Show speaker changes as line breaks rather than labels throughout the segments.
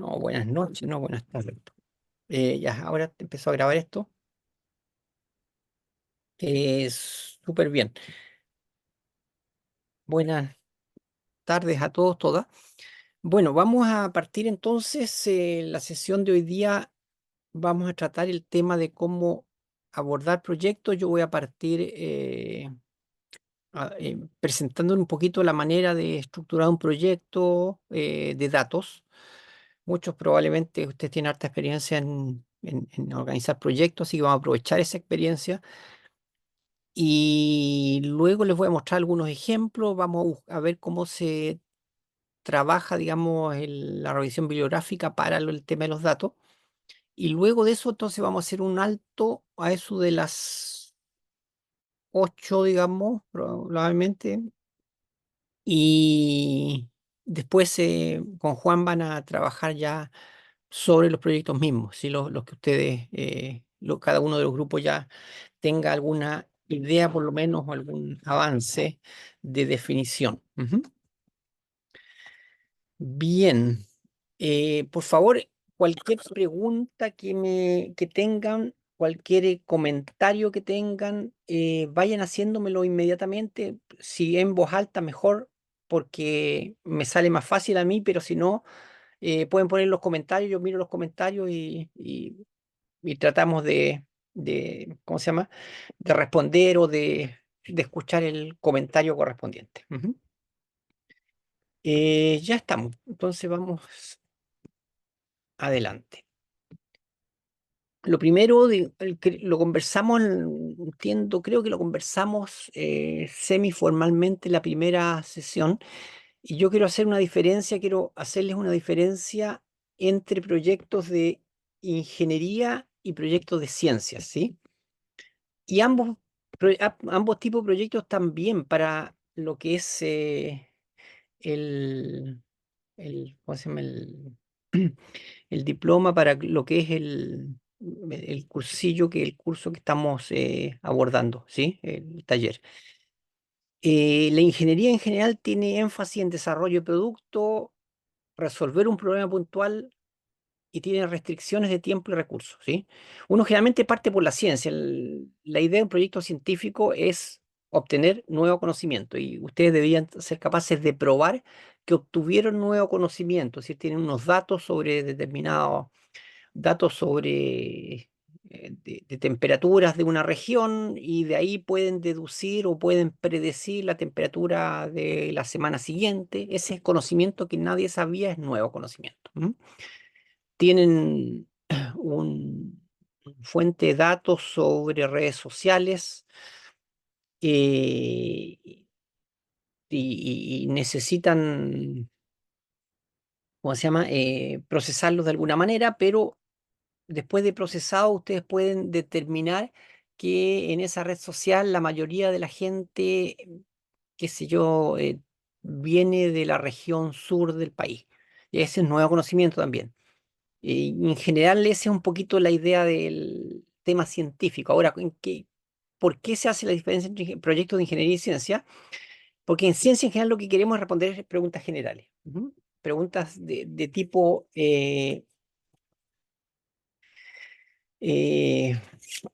No, buenas noches, no, buenas tardes. Ya, ahora empezó a grabar esto. Súper bien. Buenas tardes a todos, todas. Bueno, vamos a partir entonces la sesión de hoy día. Vamos a tratar el tema de cómo abordar proyectos. Yo voy a partir presentando un poquito la manera de estructurar un proyecto de datos. Muchos probablemente ustedes tienen harta experiencia en organizar proyectos, así que vamos a aprovechar esa experiencia. Y luego les voy a mostrar algunos ejemplos. Vamos a ver cómo se trabaja, digamos, la revisión bibliográfica para el tema de los datos. Y luego de eso, entonces vamos a hacer un alto a eso de las 8, digamos, probablemente. Y después con Juan van a trabajar ya sobre los proyectos mismos, ¿sí? Los que ustedes, cada uno de los grupos ya tenga alguna idea, por lo menos, o algún avance de definición. Ujú. Bien. Por favor, cualquier pregunta que tengan, cualquier comentario que tengan, vayan haciéndomelo inmediatamente. Si en voz alta, mejor, porque me sale más fácil a mí, pero si no, pueden poner los comentarios, yo miro los comentarios y tratamos ¿cómo se llama? De responder o de escuchar el comentario correspondiente. Ujú. Ya estamos, entonces vamos adelante. Lo primero, lo conversamos, entiendo, creo que lo conversamos semiformalmente en la primera sesión, y yo quiero hacer una diferencia, quiero hacerles una diferencia entre proyectos de ingeniería y proyectos de ciencias, ¿sí? Y ambos tipos de proyectos también para lo que es el, ¿cómo se llama? El diploma, para lo que es el cursillo, el curso que estamos abordando, ¿sí? El taller. La ingeniería en general tiene énfasis en desarrollo de producto, resolver un problema puntual y tiene restricciones de tiempo y recursos, ¿sí? Uno generalmente parte por la ciencia. La idea de un proyecto científico es obtener nuevo conocimiento y ustedes deberían ser capaces de probar que obtuvieron nuevo conocimiento, si tienen unos datos sobre determinados datos sobre de temperaturas de una región y de ahí pueden deducir o pueden predecir la temperatura de la semana siguiente. Ese conocimiento que nadie sabía es nuevo conocimiento. ¿M? Tienen un fuente de datos sobre redes sociales y, y necesitan, ¿cómo se llama? Procesarlos de alguna manera, pero después de procesado ustedes pueden determinar que en esa red social la mayoría de la gente, qué sé yo, viene de la región sur del país. Y ese es nuevo conocimiento también. Y en general, esa es un poquito la idea del tema científico. Ahora, ¿por qué se hace la diferencia entre proyectos de ingeniería y ciencia? Porque en ciencia en general lo que queremos es responder preguntas generales. Ujú. Preguntas de tipo eh,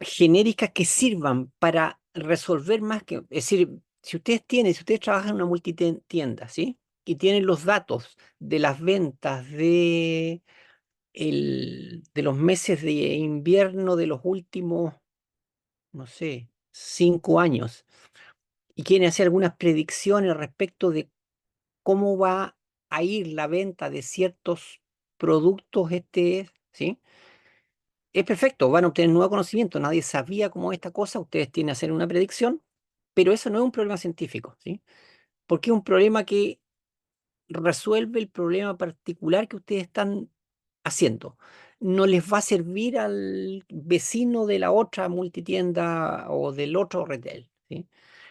genéricas que sirvan para resolver más que, es decir, si ustedes trabajan en una multitienda, ¿sí? Y tienen los datos de las ventas de los meses de invierno de los últimos, no sé, 5 años, y quieren hacer algunas predicciones respecto de cómo va a ir la venta de ciertos productos ¿sí? Es perfecto, van a obtener nuevo conocimiento, nadie sabía cómo es esta cosa, ustedes tienen que hacer una predicción, pero eso no es un problema científico, ¿sí? Porque es un problema que resuelve el problema particular que ustedes están haciendo. No les va a servir al vecino de la otra multitienda o del otro retail, ¿sí?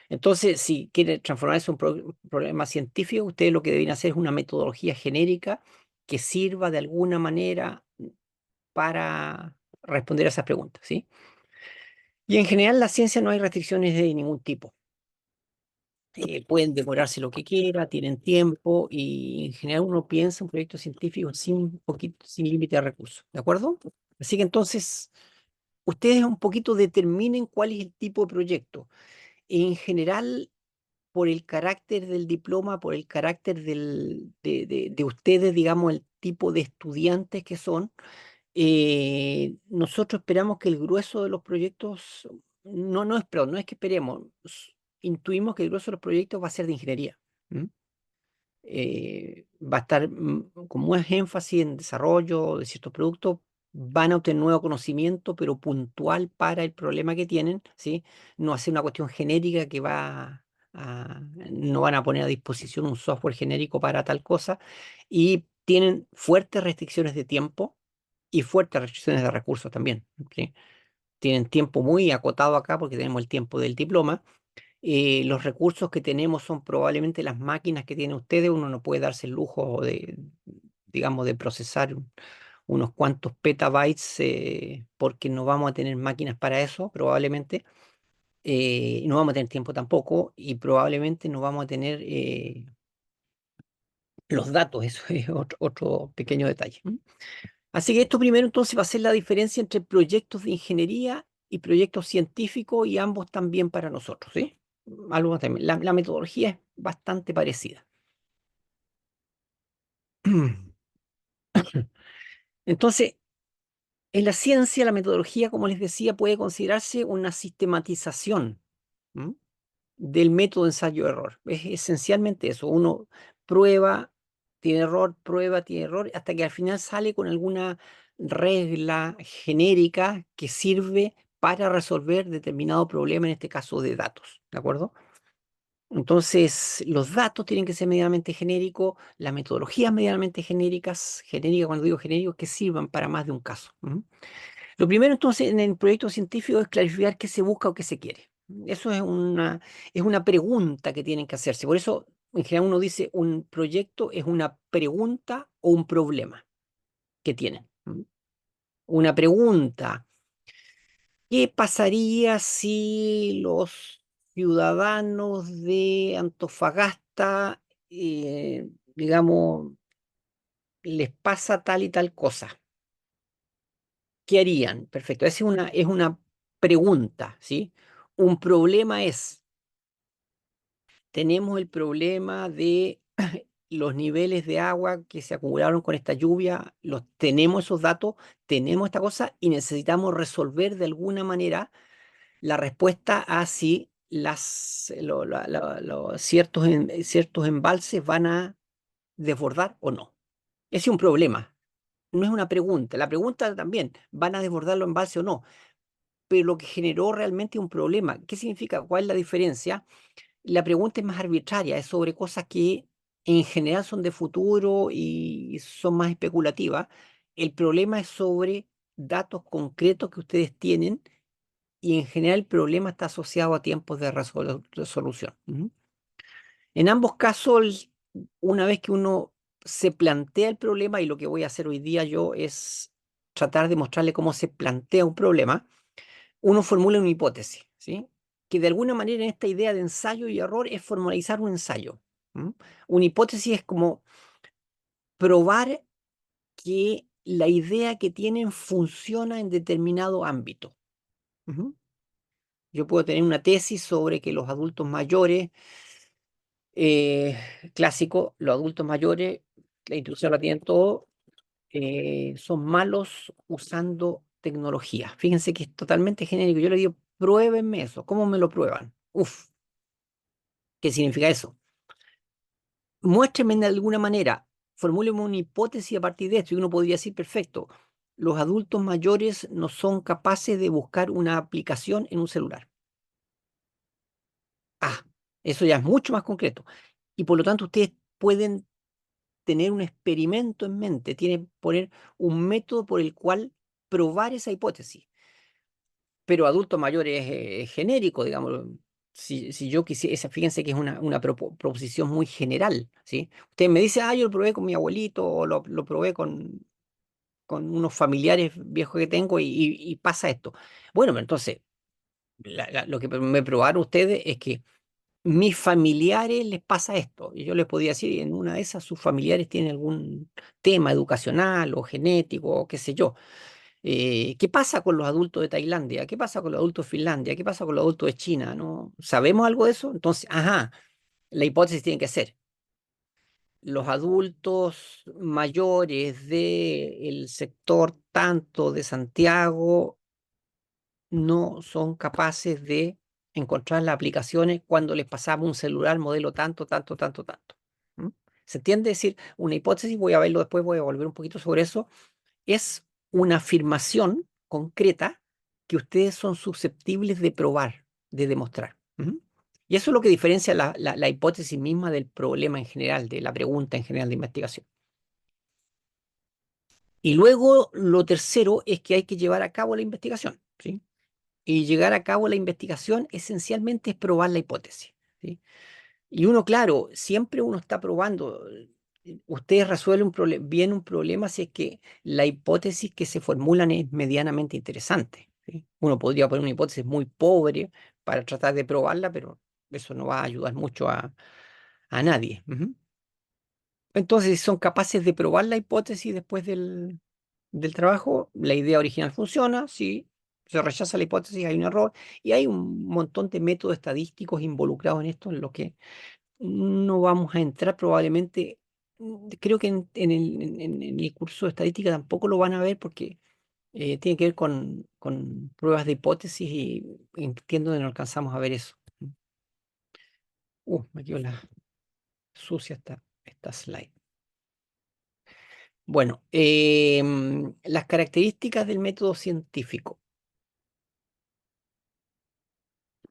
Entonces, si quieren transformar eso en un problema científico, ustedes lo que deben hacer es una metodología genérica que sirva de alguna manera para responder a esas preguntas, ¿sí? Y en general, la ciencia no hay restricciones de ningún tipo. pueden demorarse lo que quiera, tienen tiempo y en general uno piensa en proyectos científicos sin un poquito, sin límite de recursos, ¿de acuerdo? Así que entonces, ustedes un poquito determinen cuál es el tipo de proyecto. En general, por el carácter del diploma, por el carácter de ustedes, digamos, el tipo de estudiantes que son, nosotros esperamos que el grueso de los proyectos, perdón, no es que esperemos, intuimos que el grueso de los proyectos va a ser de ingeniería. ¿M? Va a estar con más énfasis en desarrollo de ciertos productos, van a obtener nuevo conocimiento, pero puntual para el problema que tienen, ¿sí? No hacer una cuestión genérica que no van a poner a disposición un software genérico para tal cosa, y tienen fuertes restricciones de tiempo y fuertes restricciones de recursos también, ¿sí? Tienen tiempo muy acotado acá porque tenemos el tiempo del diploma. Los recursos que tenemos son probablemente las máquinas que tienen ustedes. Uno no puede darse el lujo de, digamos, de procesar unos cuantos petabytes porque no vamos a tener máquinas para eso, probablemente. No vamos a tener tiempo tampoco y probablemente no vamos a tener los datos. Eso es otro pequeño detalle. Así que esto primero entonces va a ser la diferencia entre proyectos de ingeniería y proyectos científicos y ambos también para nosotros, ¿sí? Algo también. La metodología es bastante parecida. Entonces, en la ciencia, la metodología, como les decía, puede considerarse una sistematización, ¿m? Del método ensayo-error. Es esencialmente eso. Uno prueba, tiene error, hasta que al final sale con alguna regla genérica que sirve para resolver determinado problema, en este caso de datos. ¿De acuerdo? Entonces, los datos tienen que ser medianamente genéricos, las metodologías medianamente genéricas, genérica cuando digo genéricos, que sirvan para más de un caso. Lo primero entonces en el proyecto científico es clarificar qué se busca o qué se quiere. Eso es una pregunta que tienen que hacerse. Por eso, en general, uno dice un proyecto es una pregunta o un problema que tienen. Una pregunta: ¿qué pasaría si los ciudadanos de Antofagasta, digamos, les pasa tal y tal cosa? ¿Qué harían? Perfecto. Esa es una pregunta, ¿sí? Un problema es, tenemos el problema de los niveles de agua que se acumularon con esta lluvia, tenemos esos datos, tenemos esta cosa y necesitamos resolver de alguna manera la respuesta a si ciertos embalses van a desbordar o no. Ese es un problema, no es una pregunta. La pregunta también, ¿van a desbordar los embalses o no? Pero lo que generó realmente un problema. ¿Qué significa? ¿Cuál es la diferencia? La pregunta es más arbitraria, es sobre cosas que en general son de futuro y son más especulativas. El problema es sobre datos concretos que ustedes tienen y en general el problema está asociado a tiempos de resolución. En ambos casos, una vez que uno se plantea el problema, y lo que voy a hacer hoy día yo es tratar de mostrarle cómo se plantea un problema, uno formula una hipótesis, ¿sí? Que de alguna manera en esta idea de ensayo y error es formalizar un ensayo. ¿M? Una hipótesis es como probar que la idea que tienen funciona en determinado ámbito. Ujú. Yo puedo tener una tesis sobre que los adultos mayores, eh, clásico, los adultos mayores, la instrucción la tienen todo, son malos usando tecnología. Fíjense que es totalmente genérico. Yo le digo, pruébenme eso. ¿Cómo me lo prueban? Uf, ¿qué significa eso? Muéstrenme de alguna manera, formúleme una hipótesis a partir de esto. Y uno podría decir, perfecto, los adultos mayores no son capaces de buscar una aplicación en un celular. Ah, eso ya es mucho más concreto. Y por lo tanto, ustedes pueden tener un experimento en mente, tienen que poner un método por el cual probar esa hipótesis. Pero adulto mayor es genérico, digamos. Si yo quisiera, fíjense que es una proposición muy general, ¿sí? Usted me dice, yo lo probé con mi abuelito o lo probé con unos familiares viejos que tengo y pasa esto. Bueno, pero entonces, lo que me probaron ustedes es que mis familiares les pasa esto. Y yo les podía decir, en una de esas sus familiares tienen algún tema educacional o genético o qué sé yo. ¿Qué pasa con los adultos de Tailandia? ¿Qué pasa con los adultos de Finlandia? ¿Qué pasa con los adultos de China? ¿No? ¿Sabemos algo de eso? Entonces, ajá, la hipótesis tiene que ser, los adultos mayores del sector tanto de Santiago no son capaces de encontrar las aplicaciones cuando les pasamos un celular modelo tanto, tanto, tanto, tanto. ¿Mm? ¿Se entiende? Es decir, una hipótesis, voy a verlo después, voy a volver un poquito sobre eso, es una afirmación concreta que ustedes son susceptibles de probar, de demostrar. ¿Mm? Y eso es lo que diferencia la hipótesis misma del problema en general, de la pregunta en general de investigación. Y luego lo tercero es que hay que llevar a cabo la investigación, ¿sí? Y llegar a cabo la investigación esencialmente es probar la hipótesis, ¿sí? Y uno, claro, siempre uno está probando. Ustedes resuelven bien un problema si es que la hipótesis que se formulan es medianamente interesante, ¿sí? Uno podría poner una hipótesis muy pobre para tratar de probarla, pero eso no va a ayudar mucho a nadie. Ujú. Entonces, si son capaces de probar la hipótesis después del trabajo, la idea original funciona, si se rechaza la hipótesis hay un error y hay un montón de métodos estadísticos involucrados en esto, en lo que no vamos a entrar probablemente. Creo que en el curso de estadística tampoco lo van a ver porque tiene que ver con pruebas de hipótesis y entiendo que no alcanzamos a ver eso. Me quedó la sucia esta slide. Bueno, las características del método científico.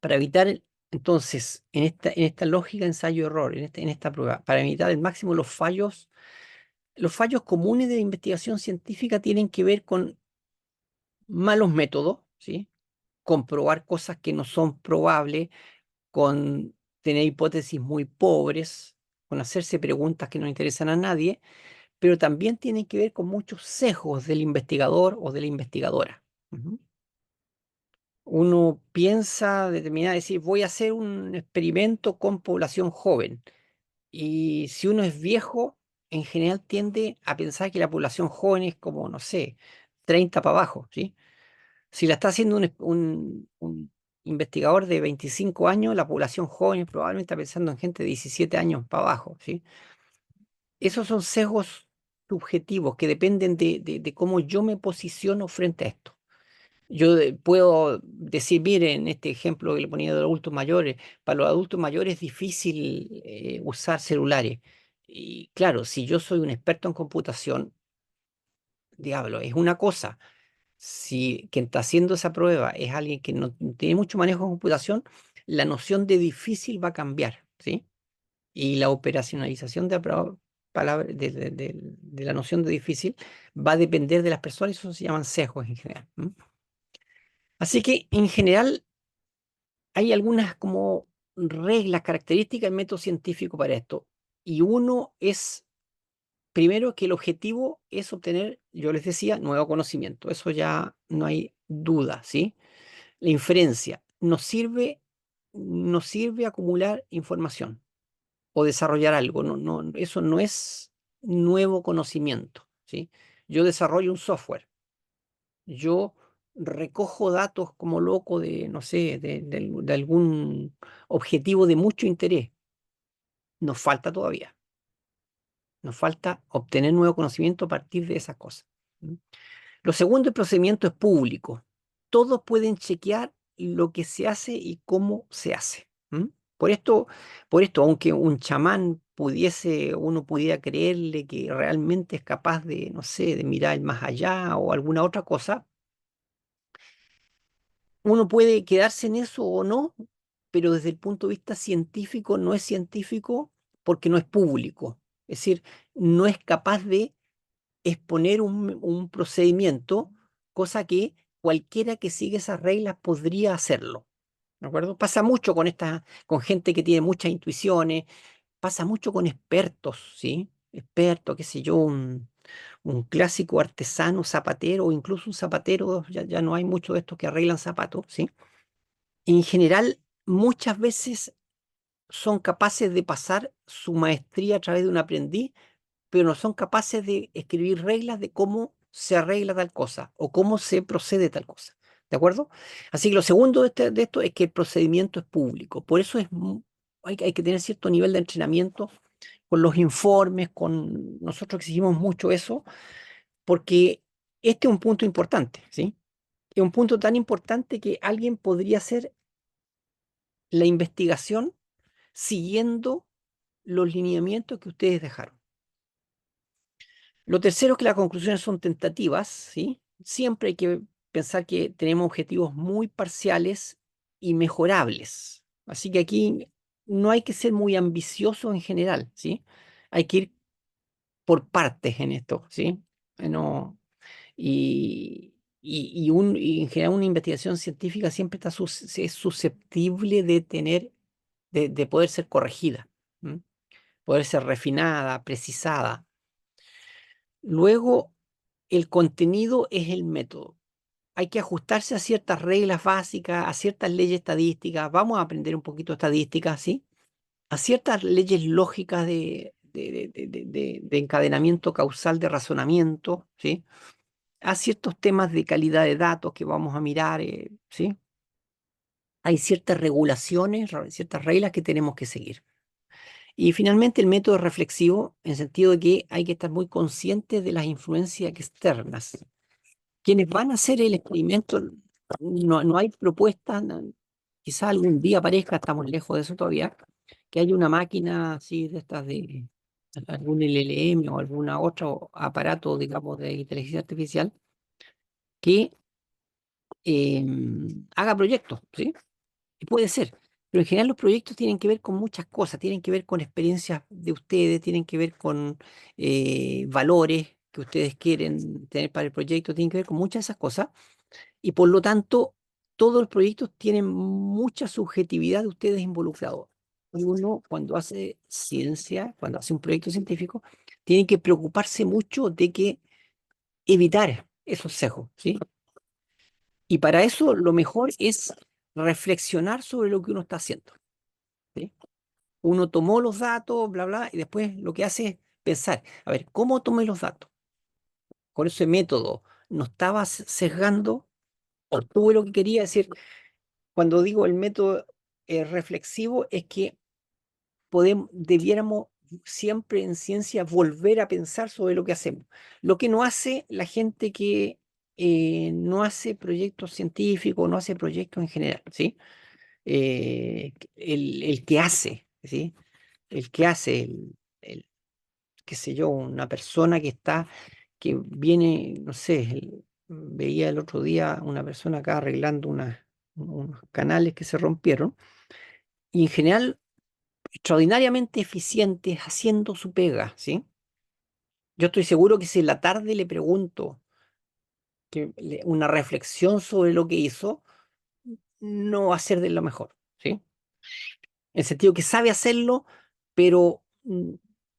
Para evitar, entonces, en esta lógica ensayo-error, en esta prueba, para evitar al máximo los fallos comunes de la investigación científica tienen que ver con malos métodos, ¿sí? Comprobar cosas que no son probables, con tener hipótesis muy pobres, con hacerse preguntas que no interesan a nadie, pero también tienen que ver con muchos sesgos del investigador o de la investigadora. Ujú. Uno piensa, determina, decir, voy a hacer un experimento con población joven. Y si uno es viejo, en general tiende a pensar que la población joven es como, no sé, 30 para abajo, ¿sí? Si la está haciendo un investigador de 25 años, la población joven probablemente está pensando en gente de 17 años para abajo, ¿sí? Esos son sesgos subjetivos que dependen de cómo yo me posiciono frente a esto. Yo puedo decir, miren, en este ejemplo que le ponía de los adultos mayores, para los adultos mayores es difícil usar celulares. Y claro, si yo soy un experto en computación, diablo, es una cosa. Si quien está haciendo esa prueba es alguien que no tiene mucho manejo de computación, la noción de difícil va a cambiar, ¿sí? Y la operacionalización de de la noción de difícil va a depender de las personas y eso se llaman sesgos en general. ¿M? Así que en general hay algunas como reglas, características del método científico para esto. Y uno es, primero, que el objetivo es obtener, yo les decía, nuevo conocimiento. Eso ya no hay duda, ¿sí? La inferencia nos sirve acumular información o desarrollar algo. No, no, eso no es nuevo conocimiento, ¿sí? Yo desarrollo un software. Yo recojo datos como loco de, no sé, de algún objetivo de mucho interés. Nos falta todavía. Nos falta obtener nuevo conocimiento a partir de esas cosas. ¿Mm? Lo segundo, el procedimiento es público. Todos pueden chequear lo que se hace y cómo se hace. ¿Mm? Por esto, aunque un chamán uno pudiera creerle que realmente es capaz de, no sé, de mirar el más allá o alguna otra cosa, uno puede quedarse en eso o no, pero desde el punto de vista científico no es científico porque no es público. Es decir, no es capaz de exponer un procedimiento, cosa que cualquiera que sigue esas reglas podría hacerlo. ¿De acuerdo? Pasa mucho con gente que tiene muchas intuiciones, pasa mucho con expertos, ¿sí? Expertos, qué sé yo, un clásico artesano, zapatero, o incluso un zapatero, ya no hay mucho de estos que arreglan zapatos, ¿sí? En general, muchas veces son capaces de pasar su maestría a través de un aprendiz, pero no son capaces de escribir reglas de cómo se arregla tal cosa o cómo se procede tal cosa. ¿De acuerdo? Así que lo segundo de esto es que el procedimiento es público. Por eso hay que tener cierto nivel de entrenamiento con los informes, nosotros exigimos mucho eso, porque este es un punto importante, ¿sí? Es un punto tan importante que alguien podría hacer la investigación siguiendo los lineamientos que ustedes dejaron. Lo tercero es que las conclusiones son tentativas, ¿sí? Siempre hay que pensar que tenemos objetivos muy parciales y mejorables. Así que aquí no hay que ser muy ambicioso en general, ¿sí? Hay que ir por partes en esto, ¿sí? No, y en general una investigación científica siempre es susceptible de poder ser corregida, ¿m? Poder ser refinada, precisada. Luego, el contenido es el método. Hay que ajustarse a ciertas reglas básicas, a ciertas leyes estadísticas. Vamos a aprender un poquito de estadística, ¿sí? A ciertas leyes lógicas de encadenamiento causal de razonamiento, ¿sí? A ciertos temas de calidad de datos que vamos a mirar, ¿sí? Hay ciertas regulaciones, ciertas reglas que tenemos que seguir. Y finalmente el método reflexivo, en el sentido de que hay que estar muy conscientes de las influencias externas. Quienes van a hacer el experimento, no hay propuestas, quizá algún día aparezca, estamos lejos de eso todavía, que haya una máquina así de estas de algún LLM o algún otro aparato, digamos, de inteligencia artificial que haga proyectos, ¿sí? Y puede ser, pero en general los proyectos tienen que ver con muchas cosas, tienen que ver con experiencias de ustedes, tienen que ver con valores que ustedes quieren tener para el proyecto, tienen que ver con muchas de esas cosas, y por lo tanto todos los proyectos tienen mucha subjetividad de ustedes involucrados. Y uno cuando hace ciencia, cuando hace un proyecto científico, tiene que preocuparse mucho de que evitar esos sesgos, ¿sí? Y para eso lo mejor es reflexionar sobre lo que uno está haciendo, ¿sí? Uno tomó los datos, bla, bla, y después lo que hace es pensar, a ver, ¿cómo tomé los datos? Con ese método, ¿no estaba sesgando? ¿Obtuve lo que quería decir? Cuando digo el método reflexivo, es que debiéramos siempre en ciencia volver a pensar sobre lo que hacemos. Lo que no hace la gente que no hace proyectos científicos, no hace proyectos en general, ¿sí? El que hace, ¿sí? El que hace, qué sé yo, una persona que viene, no sé, veía el otro día una persona acá arreglando unos canales que se rompieron, y en general extraordinariamente eficientes haciendo su pega, ¿sí? Yo estoy seguro que si en la tarde le pregunto una reflexión sobre lo que hizo, no va a ser de lo mejor, ¿sí? En el sentido que sabe hacerlo, pero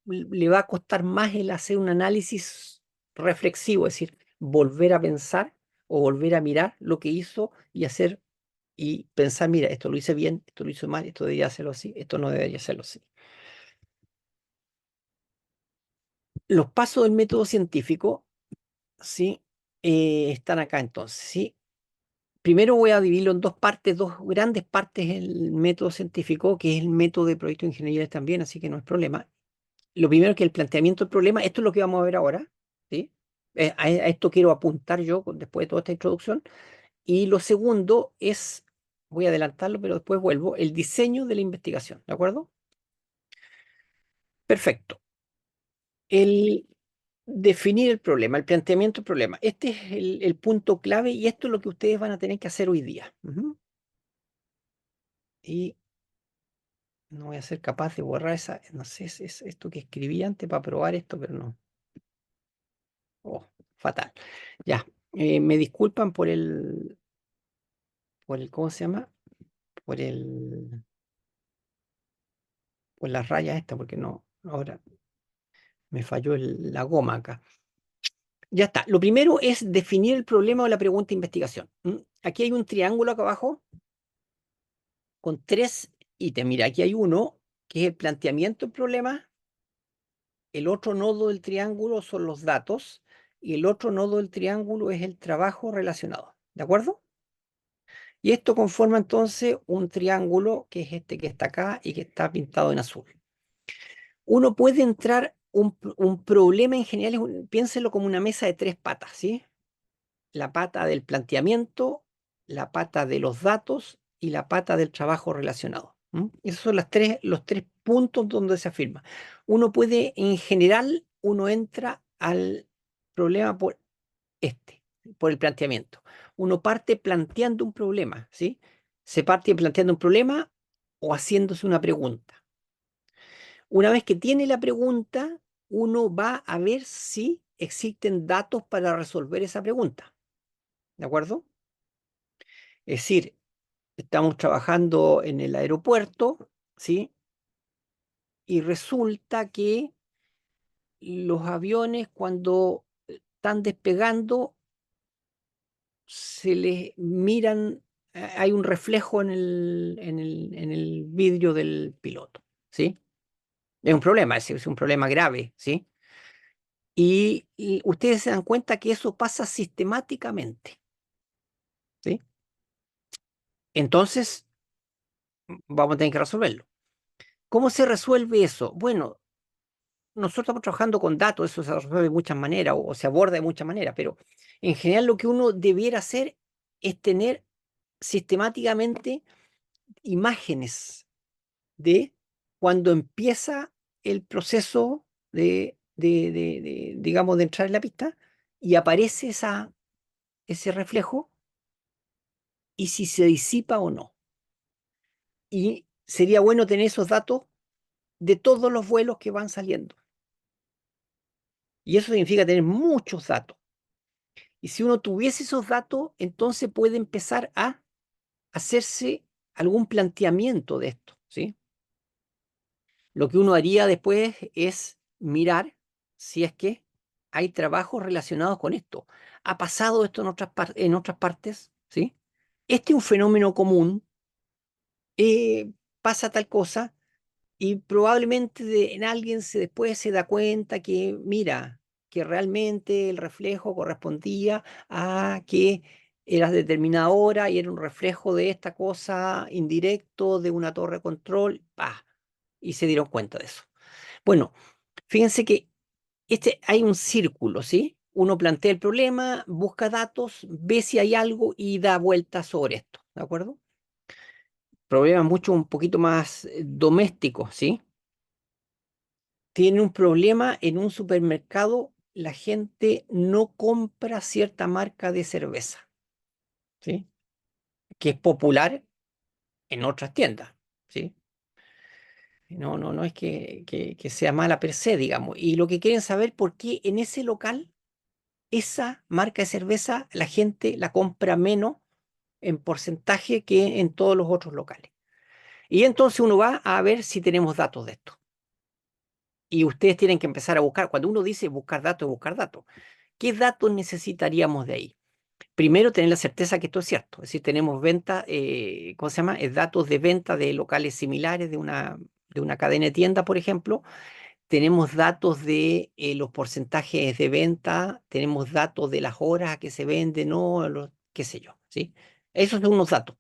le va a costar más el hacer un análisis reflexivo, es decir, volver a pensar o volver a mirar lo que hizo y hacer y pensar, mira, esto lo hice bien, esto lo hice mal, esto debería hacerlo así, esto no debería hacerlo así. Los pasos del método científico, sí, están acá entonces, sí. Primero voy a dividirlo en dos partes, dos grandes partes el método científico, que es el método de proyectos ingeniería también, así que no es problema. Lo primero es que el planteamiento del problema, esto es lo que vamos a ver ahora, ¿sí? A esto quiero apuntar yo después de toda esta introducción. Y lo segundo es, voy a adelantarlo, pero después vuelvo, el diseño de la investigación, ¿de acuerdo? Perfecto. El definir el problema, el planteamiento del problema. Este es el punto clave y esto es lo que ustedes van a tener que hacer hoy día. Ujú. Y no voy a ser capaz de borrar esa, no sé, es esto que escribí antes para probar esto, pero no. Oh, fatal. Ya, me disculpan ¿cómo se llama? Por por las rayas esta, porque no, ahora me falló la goma acá. Ya está. Lo primero es definir el problema o la pregunta de investigación. Aquí hay un triángulo acá abajo con tres ítems. Mira, aquí hay uno, que es el planteamiento del problema, el otro nodo del triángulo son los datos, y el otro nodo del triángulo es el trabajo relacionado. ¿De acuerdo? Y esto conforma entonces un triángulo que es este que está acá y que está pintado en azul. Uno puede entrar, un problema en general, piénselo como una mesa de tres patas, ¿sí? La pata del planteamiento, la pata de los datos y la pata del trabajo relacionado. Esos son los tres puntos donde se afirma. Uno puede, en general, uno entra al problema este, por el planteamiento. Uno parte planteando un problema, ¿sí? Se parte planteando un problema o haciéndose una pregunta. Una vez que tiene la pregunta, uno va a ver si existen datos para resolver esa pregunta. ¿De acuerdo? Es decir, estamos trabajando en el aeropuerto, ¿sí? Y resulta que los aviones cuando están despegando se les miran, hay un reflejo en el vidrio del piloto, ¿sí? Es un problema, es un problema grave, ¿sí? Y ustedes se dan cuenta que eso pasa sistemáticamente, ¿sí? Entonces, vamos a tener que resolverlo. ¿Cómo se resuelve eso? Bueno, nosotros estamos trabajando con datos, eso se resuelve de muchas maneras o se aborda de muchas maneras, pero en general lo que uno debiera hacer es tener sistemáticamente imágenes de cuando empieza el proceso digamos, de entrar en la pista y aparece ese reflejo y si se disipa o no. Y sería bueno tener esos datos de todos los vuelos que van saliendo. Y eso significa tener muchos datos. Y si uno tuviese esos datos, entonces puede empezar a hacerse algún planteamiento de esto, ¿sí? Lo que uno haría después es mirar si es que hay trabajos relacionados con esto. ¿Ha pasado esto en otras partes? ¿Sí? Este es un fenómeno común, pasa tal cosa, y probablemente en alguien después se da cuenta que, mira, que realmente el reflejo correspondía a que era determinada hora y era un reflejo de esta cosa indirecto de una torre de control, ¡pah! Y se dieron cuenta de eso. Bueno, fíjense que hay un círculo, ¿sí? Uno plantea el problema, busca datos, ve si hay algo y da vueltas sobre esto, ¿de acuerdo? Problemas mucho un poquito más domésticos, ¿sí? Tiene un problema en un supermercado, la gente no compra cierta marca de cerveza, ¿sí? Que es popular en otras tiendas, ¿sí? No es que sea mala per se, digamos. Y lo que quieren saber por qué en ese local esa marca de cerveza la gente la compra menos en porcentaje que en todos los otros locales. Y entonces uno va a ver si tenemos datos de esto. Y ustedes tienen que empezar a buscar. Cuando uno dice buscar datos, ¿qué datos necesitaríamos de ahí? Primero, tener la certeza que esto es cierto. Es decir, tenemos venta, ¿cómo se llama? Datos de venta de locales similares de una cadena de tienda, por ejemplo. Tenemos datos de los porcentajes de venta, tenemos datos de las horas a que se vende, no, qué sé yo, ¿sí? Esos son unos datos.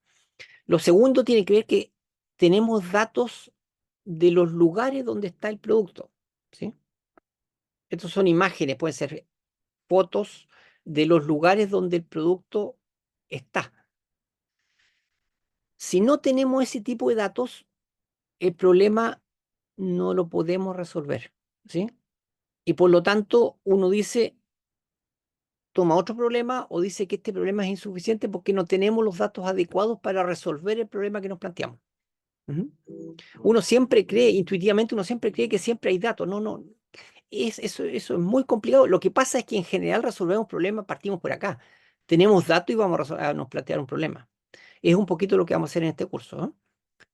Lo segundo tiene que ver que tenemos datos de los lugares donde está el producto, ¿sí? Estos son imágenes, pueden ser fotos de los lugares donde el producto está. Si no tenemos ese tipo de datos, el problema no lo podemos resolver, ¿sí? Y por lo tanto, uno dice, toma otro problema o dice que este problema es insuficiente porque no tenemos los datos adecuados para resolver el problema que nos planteamos. Ujú. Uno siempre cree, intuitivamente uno siempre cree que siempre hay datos. No, eso es muy complicado. Lo que pasa es que en general resolvemos problemas, partimos por acá. Tenemos datos y vamos a nos plantear un problema. Es un poquito lo que vamos a hacer en este curso, ¿no?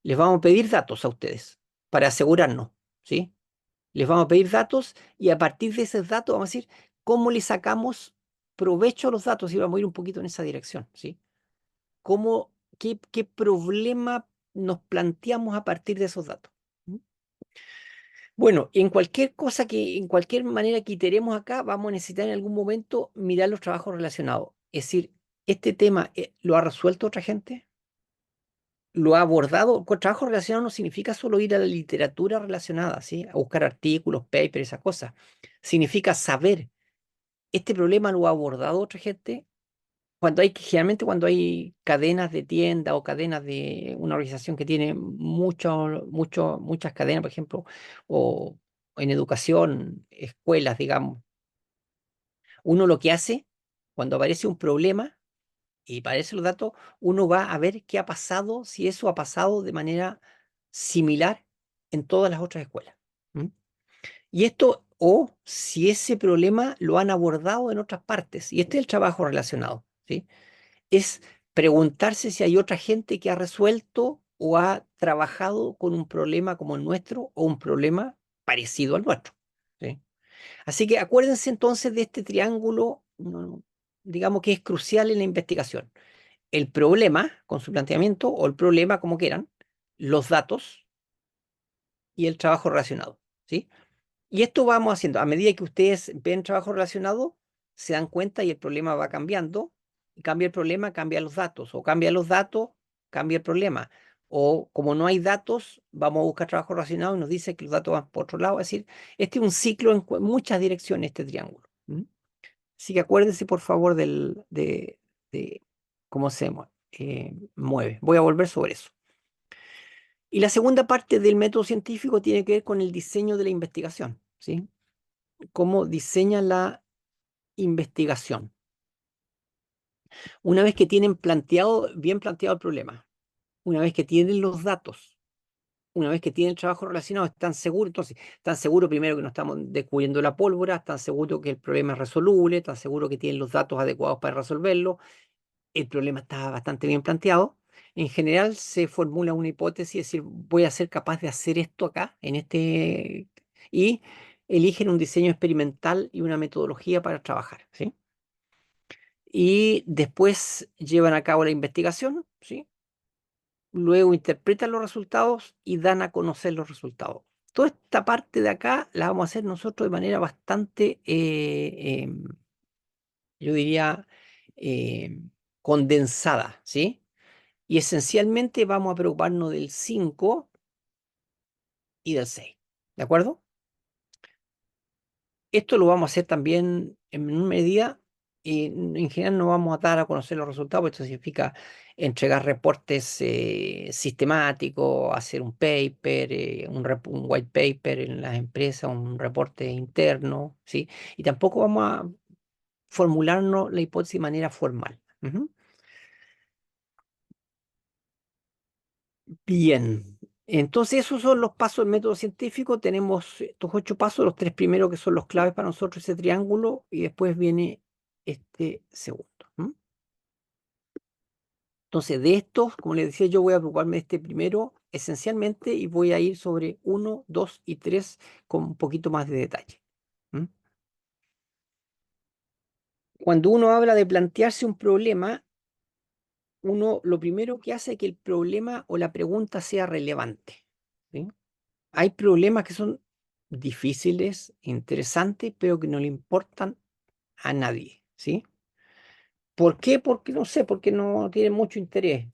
Les vamos a pedir datos a ustedes para asegurarnos, ¿sí? Les vamos a pedir datos y a partir de esos datos vamos a decir cómo le sacamos provecho a los datos y vamos a ir un poquito en esa dirección, ¿sí? ¿Qué problema nos planteamos a partir de esos datos? ¿Mm? Bueno, en cualquier cosa que, en cualquier manera que iteremos acá, vamos a necesitar en algún momento mirar los trabajos relacionados. Es decir, este tema lo ha resuelto otra gente, lo ha abordado. Con trabajo relacionado no significa solo ir a la literatura relacionada, ¿sí? A buscar artículos, papers, esas cosas. Significa saber, este problema lo ha abordado otra gente. Generalmente cuando hay cadenas de tienda o cadenas de una organización que tiene muchas cadenas, por ejemplo, o en educación, escuelas, digamos, uno lo que hace cuando aparece un problema y aparecen los datos, uno va a ver qué ha pasado, si eso ha pasado de manera similar en todas las otras escuelas. ¿M? Y esto, o si ese problema lo han abordado en otras partes, y este es el trabajo relacionado, ¿sí? Es preguntarse si hay otra gente que ha resuelto o ha trabajado con un problema como el nuestro o un problema parecido al nuestro, ¿sí? Así que acuérdense entonces de este triángulo, digamos que es crucial en la investigación. El problema con su planteamiento o el problema como quieran, los datos y el trabajo relacionado, ¿sí? Y esto vamos haciendo. A medida que ustedes ven trabajo relacionado, se dan cuenta y el problema va cambiando. Y cambia el problema, cambia los datos. O cambia los datos, cambia el problema. O como no hay datos, vamos a buscar trabajo relacionado y nos dice que los datos van por otro lado. Es decir, este es un ciclo en muchas direcciones, este triángulo. ¿M? Así que acuérdense, por favor, de cómo se mueve. Voy a volver sobre eso. Y la segunda parte del método científico tiene que ver con el diseño de la investigación, ¿sí? Cómo diseña la investigación. Una vez que tienen bien planteado el problema, una vez que tienen los datos, una vez que tienen el trabajo relacionado, están seguros, entonces, están seguros primero que no estamos descubriendo la pólvora, están seguros que el problema es resoluble, están seguros que tienen los datos adecuados para resolverlo, el problema está bastante bien planteado. En general se formula una hipótesis, es decir, voy a ser capaz de hacer esto acá, y eligen un diseño experimental y una metodología para trabajar, ¿sí? Y después llevan a cabo la investigación, ¿sí? Luego interpretan los resultados y dan a conocer los resultados. Toda esta parte de acá la vamos a hacer nosotros de manera bastante, yo diría, condensada, ¿sí? Y esencialmente vamos a preocuparnos del 5 y del 6, ¿de acuerdo? Esto lo vamos a hacer también en una medida, y en general no vamos a dar a conocer los resultados, esto significa entregar reportes sistemáticos, hacer un paper, un white paper en las empresas, un reporte interno, ¿sí? Y tampoco vamos a formularnos la hipótesis de manera formal. Ujú. Bien, entonces esos son los pasos del método científico. Tenemos estos 8 pasos, los tres primeros que son los claves para nosotros, ese triángulo, y después viene este segundo. ¿M? Entonces, de estos, como les decía, yo voy a preocuparme de este primero esencialmente y voy a ir sobre uno, 2 y 3 con un poquito más de detalle. ¿M? Cuando uno habla de plantearse un problema, uno lo primero que hace es que el problema o la pregunta sea relevante, ¿sí? Hay problemas que son difíciles, interesantes, pero que no le importan a nadie, ¿sí? ¿Por qué? Porque no sé, porque no tienen mucho interés.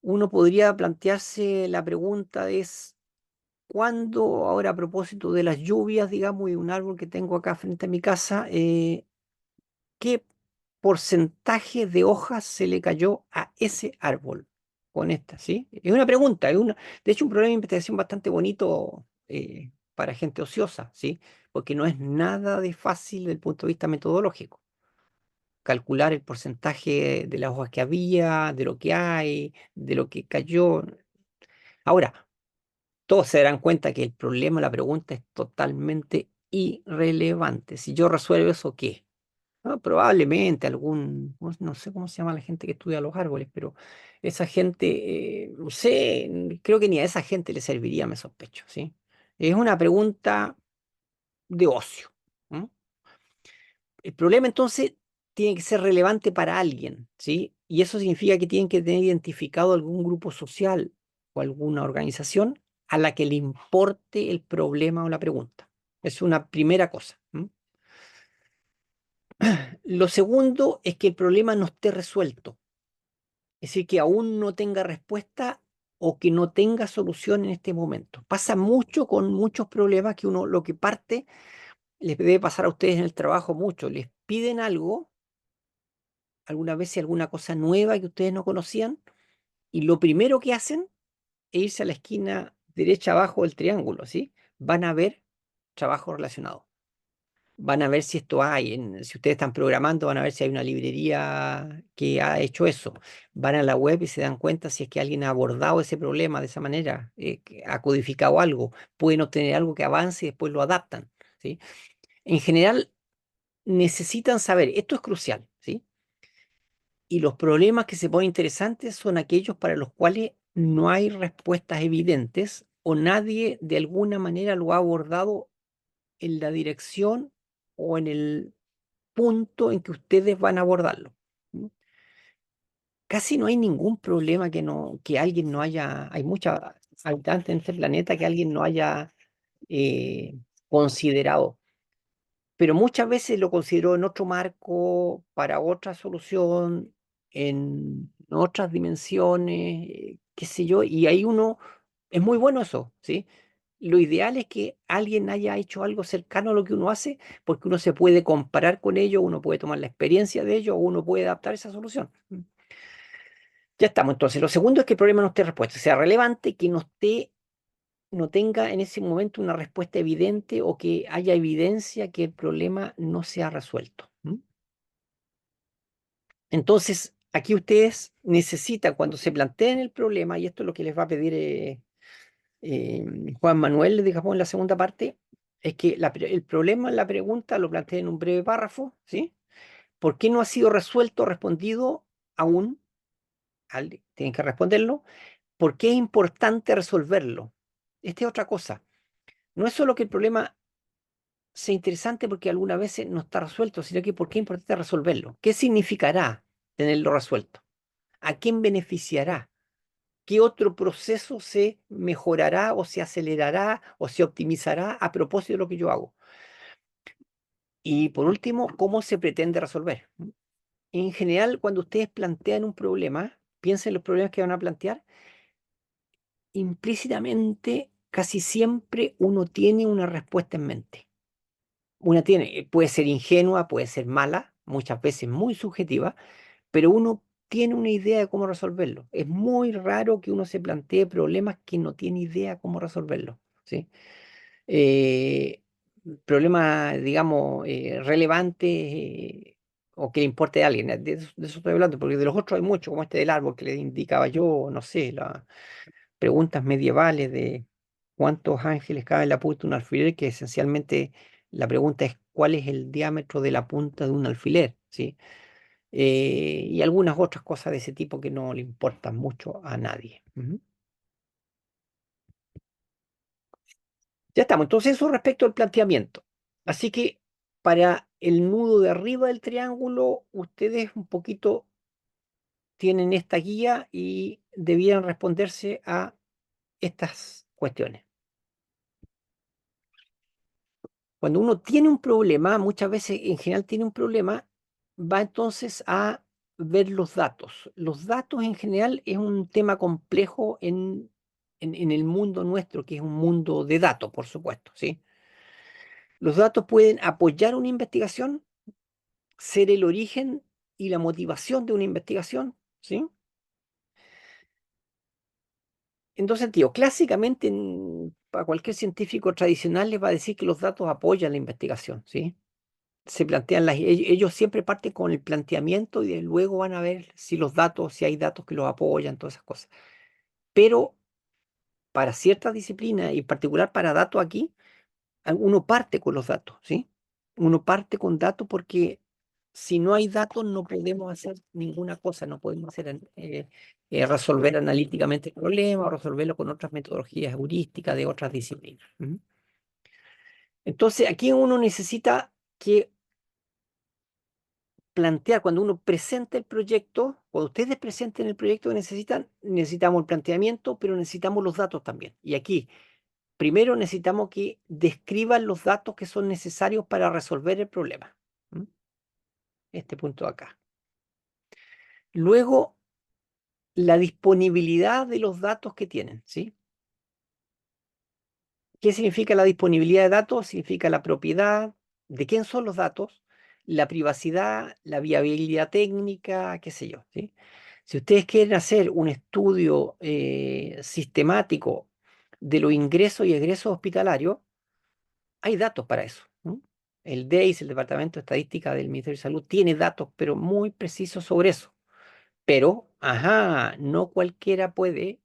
Uno podría plantearse la pregunta es, ¿cuándo, ahora a propósito de las lluvias, digamos, y un árbol que tengo acá frente a mi casa, qué porcentaje de hojas se le cayó a ese árbol con esta, ¿sí? Es una pregunta, de hecho, un problema de investigación bastante bonito para gente ociosa, ¿sí? Porque no es nada de fácil desde el punto de vista metodológico. Calcular el porcentaje de las hojas que había, de lo que hay, de lo que cayó. Ahora, todos se darán cuenta que el problema, la pregunta es totalmente irrelevante. Si yo resuelvo eso, ¿qué? Probablemente no sé cómo se llama la gente que estudia los árboles, pero esa gente, no sé, creo que ni a esa gente le serviría, me sospecho, ¿sí? Es una pregunta de ocio. ¿M? El problema entonces tiene que ser relevante para alguien, ¿sí? Y eso significa que tienen que tener identificado algún grupo social, o alguna organización a la que le importe el problema o la pregunta. Es una primera cosa. Lo segundo es que el problema no esté resuelto, es decir, que aún no tenga respuesta o que no tenga solución en este momento. Pasa mucho con muchos problemas que uno, lo que parte, les debe pasar a ustedes en el trabajo mucho. Les piden algo, alguna vez alguna cosa nueva que ustedes no conocían, y lo primero que hacen es irse a la esquina derecha abajo del triángulo, ¿sí? Van a ver trabajo relacionado. Van a ver si esto hay, si ustedes están programando, van a ver si hay una librería que ha hecho eso. Van a la web y se dan cuenta si es que alguien ha abordado ese problema de esa manera, que ha codificado algo, pueden obtener algo que avance y después lo adaptan, ¿sí? En general, necesitan saber, esto es crucial, ¿sí? Y los problemas que se ponen interesantes son aquellos para los cuales no hay respuestas evidentes o nadie de alguna manera lo ha abordado en la dirección o en el punto en que ustedes van a abordarlo. ¿Mm? Casi no hay ningún problema que alguien no haya, hay muchos habitantes en este planeta que alguien no haya eh, considerado, pero muchas veces lo consideró en otro marco, para otra solución, en otras dimensiones, qué sé yo, y ahí uno, es muy bueno eso, ¿sí? Lo ideal es que alguien haya hecho algo cercano a lo que uno hace, porque uno se puede comparar con ello, uno puede tomar la experiencia de ello, o uno puede adaptar esa solución. Ya estamos, entonces. Lo segundo es que el problema no esté respuesta, sea relevante, que no esté, no tenga en ese momento una respuesta evidente o que haya evidencia que el problema no se ha resuelto. Entonces, aquí ustedes necesitan, cuando se planteen el problema, y esto es lo que les va a pedir eh, Juan Manuel de Japón en la segunda parte, es que el problema, la pregunta, lo planteen en un breve párrafo, ¿sí? ¿Por qué no ha sido resuelto, respondido aún? Tienen que responderlo. ¿Por qué es importante resolverlo? Esta es otra cosa. No es solo que el problema sea interesante porque algunas veces no está resuelto, sino que por qué es importante resolverlo. ¿Qué significará tenerlo resuelto? ¿A quién beneficiará? ¿Qué otro proceso se mejorará o se acelerará o se optimizará a propósito de lo que yo hago? Y por último, ¿cómo se pretende resolver? En general, cuando ustedes plantean un problema, piensen en los problemas que van a plantear, implícitamente casi siempre uno tiene una respuesta en mente. Una tiene, puede ser ingenua, puede ser mala, muchas veces muy subjetiva, pero uno tiene una idea de cómo resolverlo. Es muy raro que uno se plantee problemas que no tiene idea cómo resolverlo, ¿sí? Eh, Problemas, digamos, relevantes o que le importe a alguien. De eso estoy hablando, porque de los otros hay muchos, como este del árbol que le indicaba yo, no sé, las preguntas medievales de cuántos ángeles cabe en la punta de un alfiler, que esencialmente la pregunta es cuál es el diámetro de la punta de un alfiler, ¿sí? Y algunas otras cosas de ese tipo que no le importan mucho a nadie. Ujú. Ya estamos. Entonces, eso respecto al planteamiento. Así que para el nudo de arriba del triángulo, ustedes un poquito tienen esta guía y debieran responderse a estas cuestiones. Cuando uno tiene un problema, muchas veces en general tiene un problema, va entonces a ver los datos. Los datos en general es un tema complejo en el mundo nuestro, que es un mundo de datos, por supuesto, ¿sí? Los datos pueden apoyar una investigación, ser el origen y la motivación de una investigación, ¿sí? En dos sentidos. Clásicamente, para cualquier científico tradicional les va a decir que los datos apoyan la investigación, ¿sí? Se plantean ellos siempre parten con el planteamiento y luego van a ver si los datos, si hay datos que los apoyan, todas esas cosas. Pero para ciertas disciplinas, y en particular para datos aquí, uno parte con los datos, ¿sí? Uno parte con datos porque si no hay datos no podemos hacer ninguna cosa, no podemos resolver analíticamente el problema o resolverlo con otras metodologías heurísticas de otras disciplinas. ¿Mm? Entonces, aquí uno necesita que plantear, cuando uno presenta el proyecto, cuando ustedes presenten el proyecto que necesitan, necesitamos el planteamiento, pero necesitamos los datos también. Y aquí, primero necesitamos que describan los datos que son necesarios para resolver el problema. ¿Mm? Este punto de acá. Luego, la disponibilidad de los datos que tienen, ¿sí? ¿Qué significa la disponibilidad de datos? Significa la propiedad, de quién son los datos, la privacidad, la viabilidad técnica, qué sé yo, ¿sí? Si ustedes quieren hacer un estudio sistemático de los ingresos y egresos hospitalarios, hay datos para eso. ¿No? El DEIS, el Departamento de Estadística del Ministerio de Salud, tiene datos, pero muy precisos sobre eso. Pero, ajá, no cualquiera puede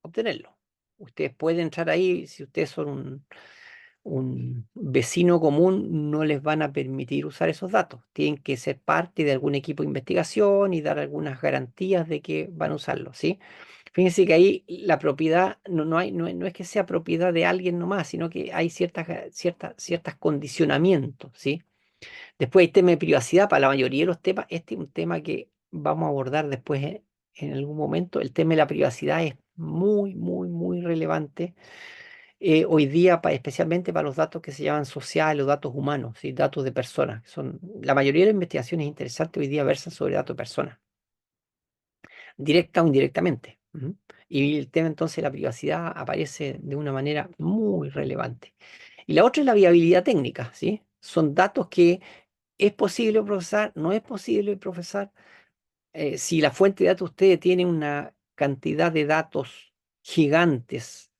obtenerlo. Ustedes pueden entrar ahí, si ustedes son un vecino común, no les van a permitir usar esos datos. Tienen que ser parte de algún equipo de investigación y dar algunas garantías de que van a usarlo, ¿sí? Fíjense que ahí la propiedad no es que sea propiedad de alguien nomás, sino que hay ciertas condicionamientos, ¿sí? Después hay tema de privacidad para la mayoría de los temas. Este es un tema que vamos a abordar después en algún momento. El tema de la privacidad es muy, muy, muy relevante hoy día, especialmente para los datos que se llaman sociales, los datos humanos, ¿sí? Datos de personas. La mayoría de las investigaciones interesantes hoy día versan sobre datos de personas, directa o indirectamente. Ujú. Y el tema entonces de la privacidad aparece de una manera muy relevante. Y la otra es la viabilidad técnica, ¿sí? Son datos que es posible procesar, no es posible procesar. Si la fuente de datos ustedes tiene una cantidad de datos gigantes,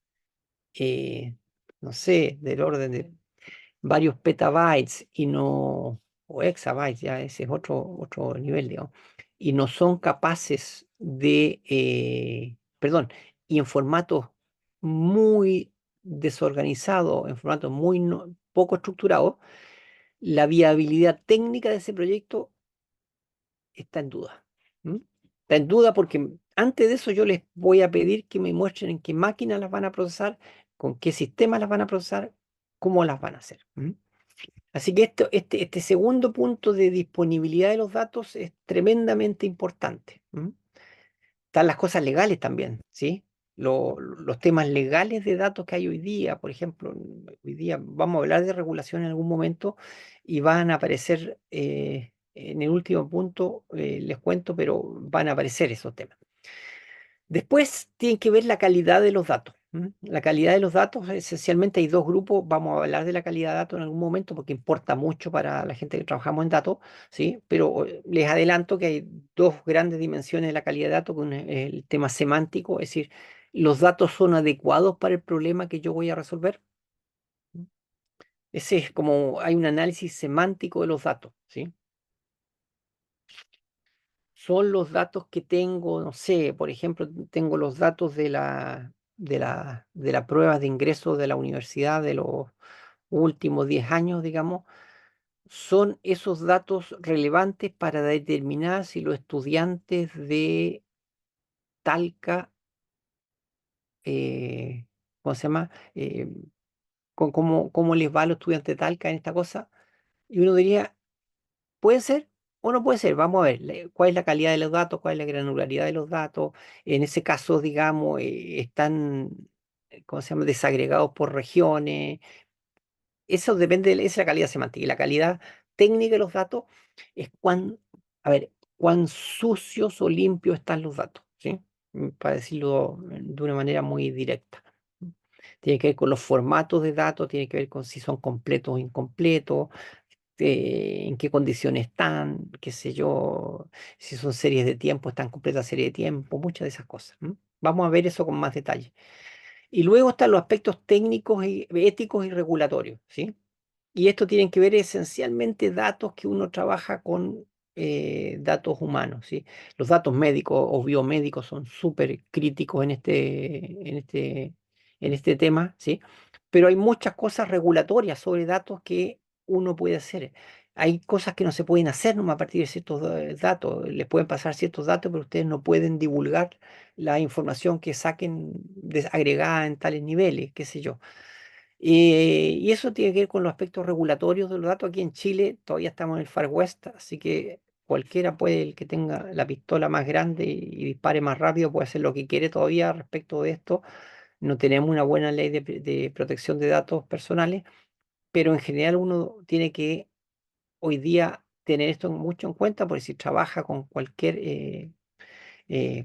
eh, no sé, del orden de varios petabytes y no, o exabytes, ya ese es otro nivel, digamos, y no son capaces de, perdón, y en formatos muy desorganizados, en formatos muy poco estructurados, la viabilidad técnica de ese proyecto está en duda. ¿M? Está en duda porque antes de eso yo les voy a pedir que me muestren en qué máquinas las van a procesar, con qué sistema las van a procesar, cómo las van a hacer. ¿M? Así que este segundo punto de disponibilidad de los datos es tremendamente importante. ¿M? Están las cosas legales también, ¿sí? Los temas legales de datos que hay hoy día, por ejemplo, hoy día vamos a hablar de regulación en algún momento y van a aparecer, en el último punto, les cuento, pero van a aparecer esos temas. Después tienen que ver la calidad de los datos. ¿M? La calidad de los datos, esencialmente hay dos grupos, vamos a hablar de la calidad de datos en algún momento porque importa mucho para la gente que trabajamos en datos, ¿sí? Pero les adelanto que hay dos grandes dimensiones de la calidad de datos, que uno es el tema semántico, es decir, los datos son adecuados para el problema que yo voy a resolver. ¿M? Ese es como, hay un análisis semántico de los datos, ¿sí? Son los datos que tengo, no sé, por ejemplo, tengo los datos de la prueba de ingreso de la universidad de los últimos 10 años, digamos, son esos datos relevantes para determinar si los estudiantes de Talca, eh, ¿cómo se llama? ¿Cómo les va a los estudiantes de Talca en esta cosa? Y uno diría, puede ser o no puede ser. Vamos a ver cuál es la calidad de los datos, cuál es la granularidad de los datos. En ese caso, digamos, están, ¿cómo se llama? Desagregados por regiones. Eso depende, esa es la calidad semántica. Y la calidad técnica de los datos es a ver, cuán sucios o limpios están los datos, ¿sí? Para decirlo de una manera muy directa. Tiene que ver con los formatos de datos, tiene que ver con si son completos o incompletos, en qué condiciones están, qué sé yo, si son series de tiempo, están completas series de tiempo, muchas de esas cosas. ¿M? Vamos a ver eso con más detalle. Y luego están los aspectos técnicos, y éticos y regulatorios, ¿sí? Y esto tiene que ver esencialmente datos que uno trabaja con datos humanos, ¿sí? Los datos médicos o biomédicos son súper críticos en este tema, ¿sí? Pero hay muchas cosas regulatorias sobre datos que uno puede hacer. Hay cosas que no se pueden hacer nomás a partir de ciertos datos. Les pueden pasar ciertos datos, pero ustedes no pueden divulgar la información que saquen agregada en tales niveles, qué sé yo. Y eso tiene que ver con los aspectos regulatorios de los datos. Aquí en Chile todavía estamos en el Far West, así que cualquiera puede, el que tenga la pistola más grande y dispare más rápido, puede hacer lo que quiere todavía respecto de esto. No tenemos una buena ley de protección de datos personales, pero en general uno tiene que hoy día tener esto mucho en cuenta, porque si trabaja con cualquier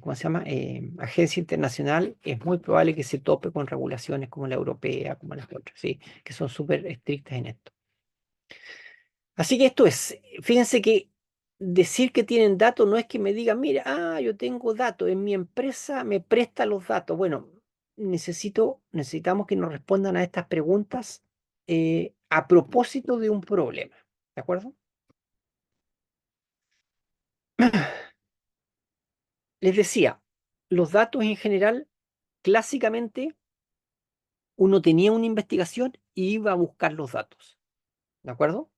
¿cómo se llama? Agencia internacional, es muy probable que se tope con regulaciones como la europea, como las otras, ¿sí? Que son súper estrictas en esto. Así que esto es, fíjense que decir que tienen datos no es que me digan, mira, yo tengo datos, en mi empresa me presta los datos. Bueno, necesitamos que nos respondan a estas preguntas a propósito de un problema, ¿de acuerdo? Les decía, los datos en general, clásicamente, uno tenía una investigación y iba a buscar los datos, ¿de acuerdo?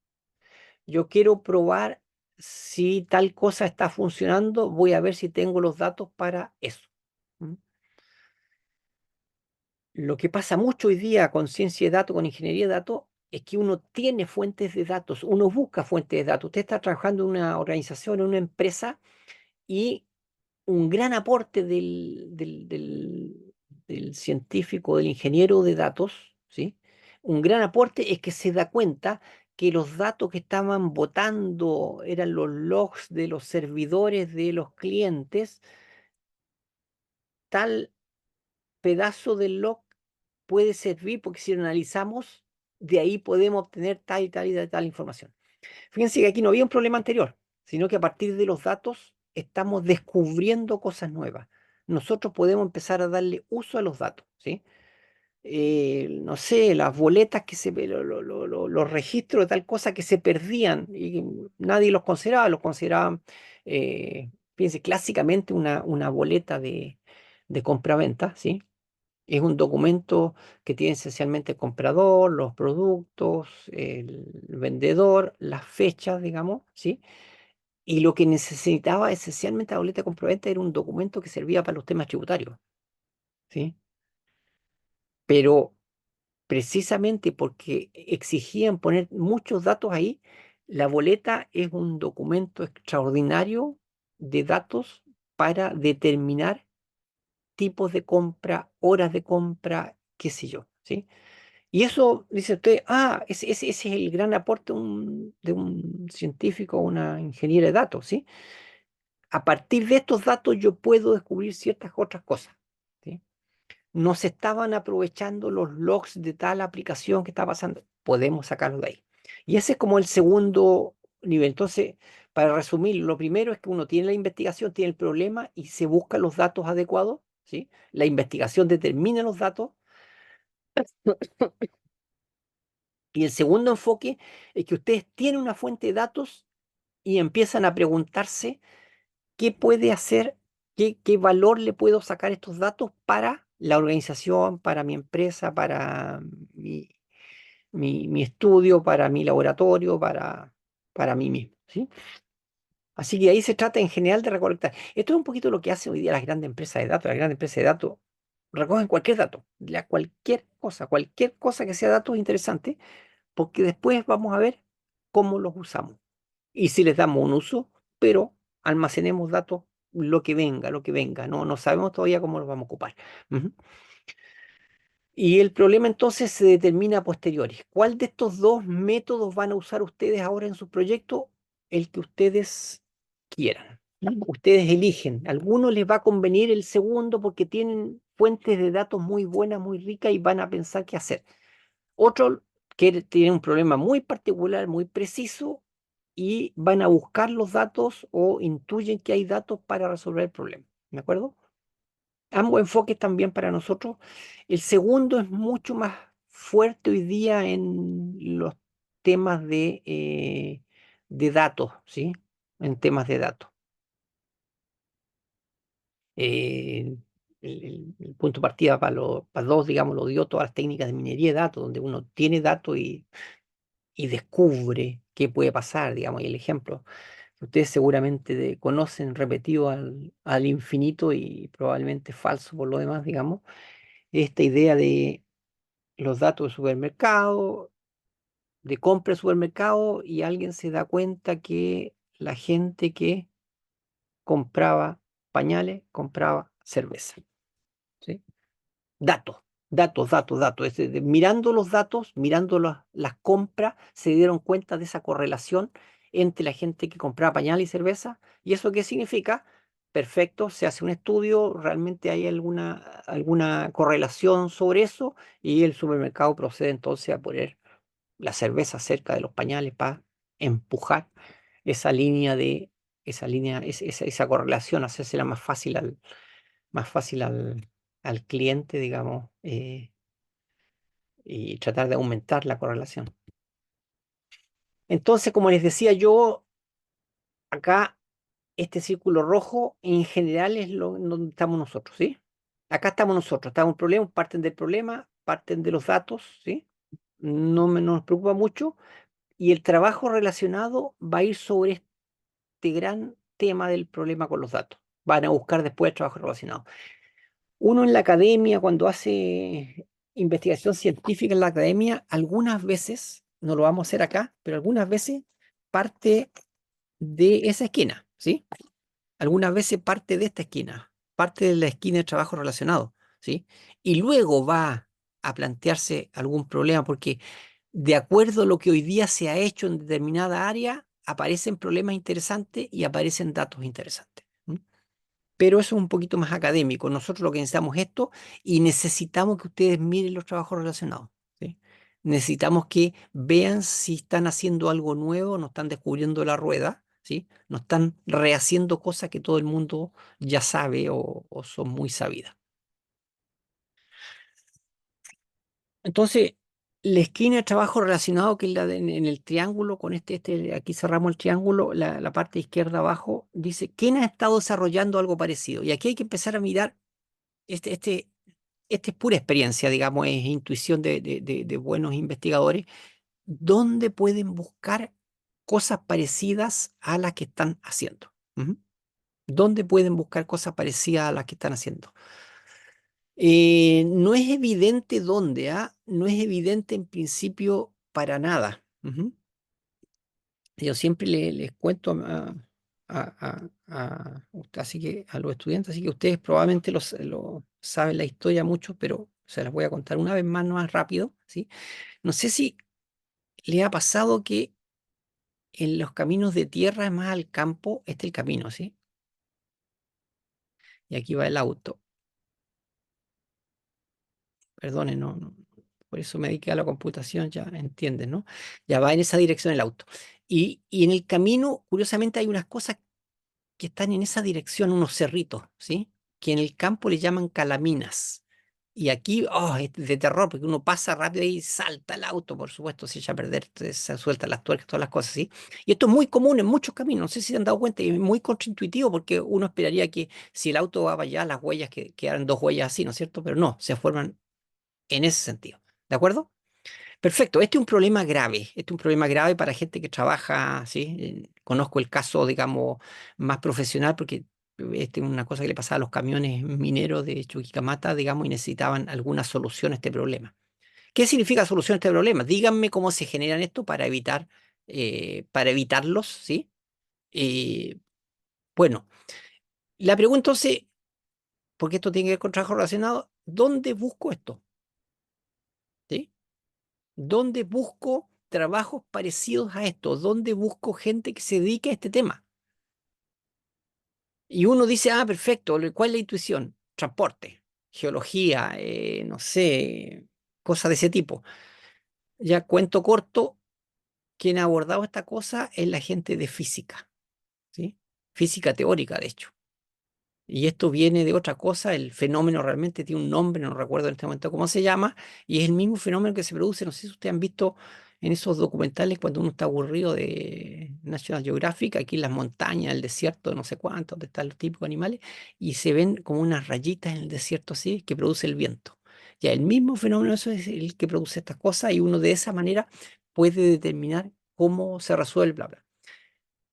Yo quiero probar si tal cosa está funcionando, voy a ver si tengo los datos para eso. ¿Mm? Lo que pasa mucho hoy día con ciencia de datos, con ingeniería de datos, es que uno tiene fuentes de datos, uno busca fuentes de datos. Usted está trabajando en una organización, en una empresa, y un gran aporte del científico, del ingeniero de datos, ¿sí? Un gran aporte es que se da cuenta que los datos que estaban botando eran los logs de los servidores de los clientes. Tal pedazo del log puede servir porque si lo analizamos, de ahí podemos obtener tal y tal y tal información. Fíjense que aquí no había un problema anterior, sino que a partir de los datos estamos descubriendo cosas nuevas. Nosotros podemos empezar a darle uso a los datos, ¿sí? No sé, las boletas que los registros de tal cosa que se perdían y nadie los consideraban, fíjense, clásicamente una boleta de compra-venta, ¿sí? Es un documento que tiene esencialmente el comprador, los productos, el vendedor, las fechas, digamos, ¿sí? Y lo que necesitaba esencialmente la boleta de comprobante era un documento que servía para los temas tributarios, ¿sí? Pero precisamente porque exigían poner muchos datos ahí, la boleta es un documento extraordinario de datos para determinar tipos de compra, horas de compra, qué sé yo, ¿sí? Y eso, dice usted, ese es el gran aporte de un científico o una ingeniera de datos, ¿sí? A partir de estos datos yo puedo descubrir ciertas otras cosas, ¿sí? No se estaban aprovechando los logs de tal aplicación que está pasando, podemos sacarlo de ahí. Y ese es como el segundo nivel. Entonces, para resumir, lo primero es que uno tiene la investigación, tiene el problema y se buscan los datos adecuados, ¿sí? La investigación determina los datos. Y el segundo enfoque es que ustedes tienen una fuente de datos y empiezan a preguntarse qué puede hacer, qué valor le puedo sacar a estos datos para la organización, para mi empresa, para mi estudio, para mi laboratorio, para mí mismo, ¿sí? Así que ahí se trata en general de recolectar. Esto es un poquito lo que hacen hoy día las grandes empresas de datos. Las grandes empresas de datos recogen cualquier dato, cualquier cosa que sea datos interesante, porque después vamos a ver cómo los usamos y si les damos un uso, pero almacenemos datos lo que venga, no sabemos todavía cómo los vamos a ocupar. Ujú. Y el problema entonces se determina a posteriori. ¿Cuál de estos dos métodos van a usar ustedes ahora en su proyecto? El que ustedes quieran. ¿No? Ustedes eligen. A algunos les va a convenir el segundo porque tienen fuentes de datos muy buenas, muy ricas y van a pensar qué hacer. Otro que tiene un problema muy particular, muy preciso, y van a buscar los datos o intuyen que hay datos para resolver el problema. ¿De acuerdo? Ambos enfoques también para nosotros. El segundo es mucho más fuerte hoy día en los temas de datos, ¿sí? En temas de datos. Eh, el punto de partida para dos, digamos, lo dio todas las técnicas de minería de datos, donde uno tiene datos y descubre qué puede pasar, digamos, y el ejemplo que ustedes seguramente conocen repetido al infinito y probablemente falso por lo demás, digamos, esta idea de los datos de supermercado, de compra de supermercado, y alguien se da cuenta que la gente que compraba pañales, compraba cerveza. ¿Sí? Datos, datos. Mirando los datos, mirando las compras, se dieron cuenta de esa correlación entre la gente que compraba pañal y cerveza. ¿Y eso qué significa? Perfecto, se hace un estudio, realmente hay alguna correlación sobre eso y el supermercado procede entonces a poner la cerveza cerca de los pañales para empujar esa línea esa correlación, hacérsela más fácil al cliente, digamos, y tratar de aumentar la correlación. Entonces, como les decía yo, acá este círculo rojo en general es donde estamos nosotros, ¿sí? Acá estamos nosotros, estamos en problema, parten del problema, parten de los datos, ¿sí? No nos preocupa mucho y el trabajo relacionado va a ir sobre este gran tema del problema con los datos. Van a buscar después el trabajo relacionado. Uno en la academia, cuando hace investigación científica en la academia, algunas veces, no lo vamos a hacer acá, pero algunas veces parte de esa esquina, ¿sí? Algunas veces parte de esta esquina, parte de la esquina de trabajo relacionado, ¿sí? Y luego va a plantearse algún problema, porque de acuerdo a lo que hoy día se ha hecho en determinada área, aparecen problemas interesantes y aparecen datos interesantes. Pero eso es un poquito más académico. Nosotros lo que necesitamos es esto y necesitamos que ustedes miren los trabajos relacionados. ¿Sí? Necesitamos que vean si están haciendo algo nuevo, no están descubriendo la rueda, ¿sí? No están rehaciendo cosas que todo el mundo ya sabe o son muy sabidas. Entonces, la esquina de trabajo relacionado, que es en el triángulo, con aquí cerramos el triángulo, la parte izquierda abajo, dice, ¿quién ha estado desarrollando algo parecido? Y aquí hay que empezar a mirar este, este, esta es pura experiencia, digamos, es intuición de buenos investigadores, donde pueden buscar cosas parecidas a las que están haciendo. Ujú. ¿Dónde pueden buscar cosas parecidas a las que están haciendo? No es evidente dónde, ¿ah? No es evidente en principio para nada. Ujú. Yo siempre les cuento así que a los estudiantes, así que ustedes probablemente lo saben la historia mucho, pero se las voy a contar una vez más, no más rápido, ¿sí? No sé si le ha pasado que en los caminos de tierra, más al campo, este es el camino, ¿sí? Y aquí va el auto. Perdonen, por eso me dediqué a la computación, ya entienden, ¿no? Ya va en esa dirección el auto. Y en el camino, curiosamente, hay unas cosas que están en esa dirección, unos cerritos, ¿sí? Que en el campo le llaman calaminas. Y aquí, oh, es de terror, porque uno pasa rápido y salta el auto, por supuesto, se echa a perder, se sueltan las tuercas, todas las cosas, ¿sí? Y esto es muy común en muchos caminos, no sé si se han dado cuenta, y es muy contraintuitivo, porque uno esperaría que si el auto va para allá, las huellas que quedaran dos huellas así, ¿no es cierto? Pero no, se forman en ese sentido, ¿de acuerdo? Perfecto, este es un problema grave, este es un problema grave para gente que trabaja, ¿sí? Conozco el caso, digamos, más profesional porque este es una cosa que le pasaba a los camiones mineros de Chuquicamata, digamos, y necesitaban alguna solución a este problema. ¿Qué significa solución a este problema? Díganme cómo se generan esto para evitarlos, ¿sí? Eh, bueno, la pregunta entonces, porque esto tiene que ver con trabajo relacionado, ¿dónde busco esto? ¿Sí? ¿Dónde busco trabajos parecidos a esto? ¿Dónde busco gente que se dedique a este tema? Y uno dice, ah, perfecto, ¿cuál es la intuición? Transporte, geología, no sé, cosas de ese tipo. Ya cuento corto, quien ha abordado esta cosa es la gente de física, ¿sí? Física teórica, de hecho. Y esto viene de otra cosa, el fenómeno realmente tiene un nombre, no recuerdo en este momento cómo se llama, y es el mismo fenómeno que se produce, no sé si ustedes han visto en esos documentales cuando uno está aburrido de National Geographic, aquí en las montañas, el desierto, no sé cuánto, donde están los típicos animales, y se ven como unas rayitas en el desierto así, que produce el viento. Ya, el mismo fenómeno eso es el que produce estas cosas, y uno de esa manera puede determinar cómo se resuelve, bla, bla.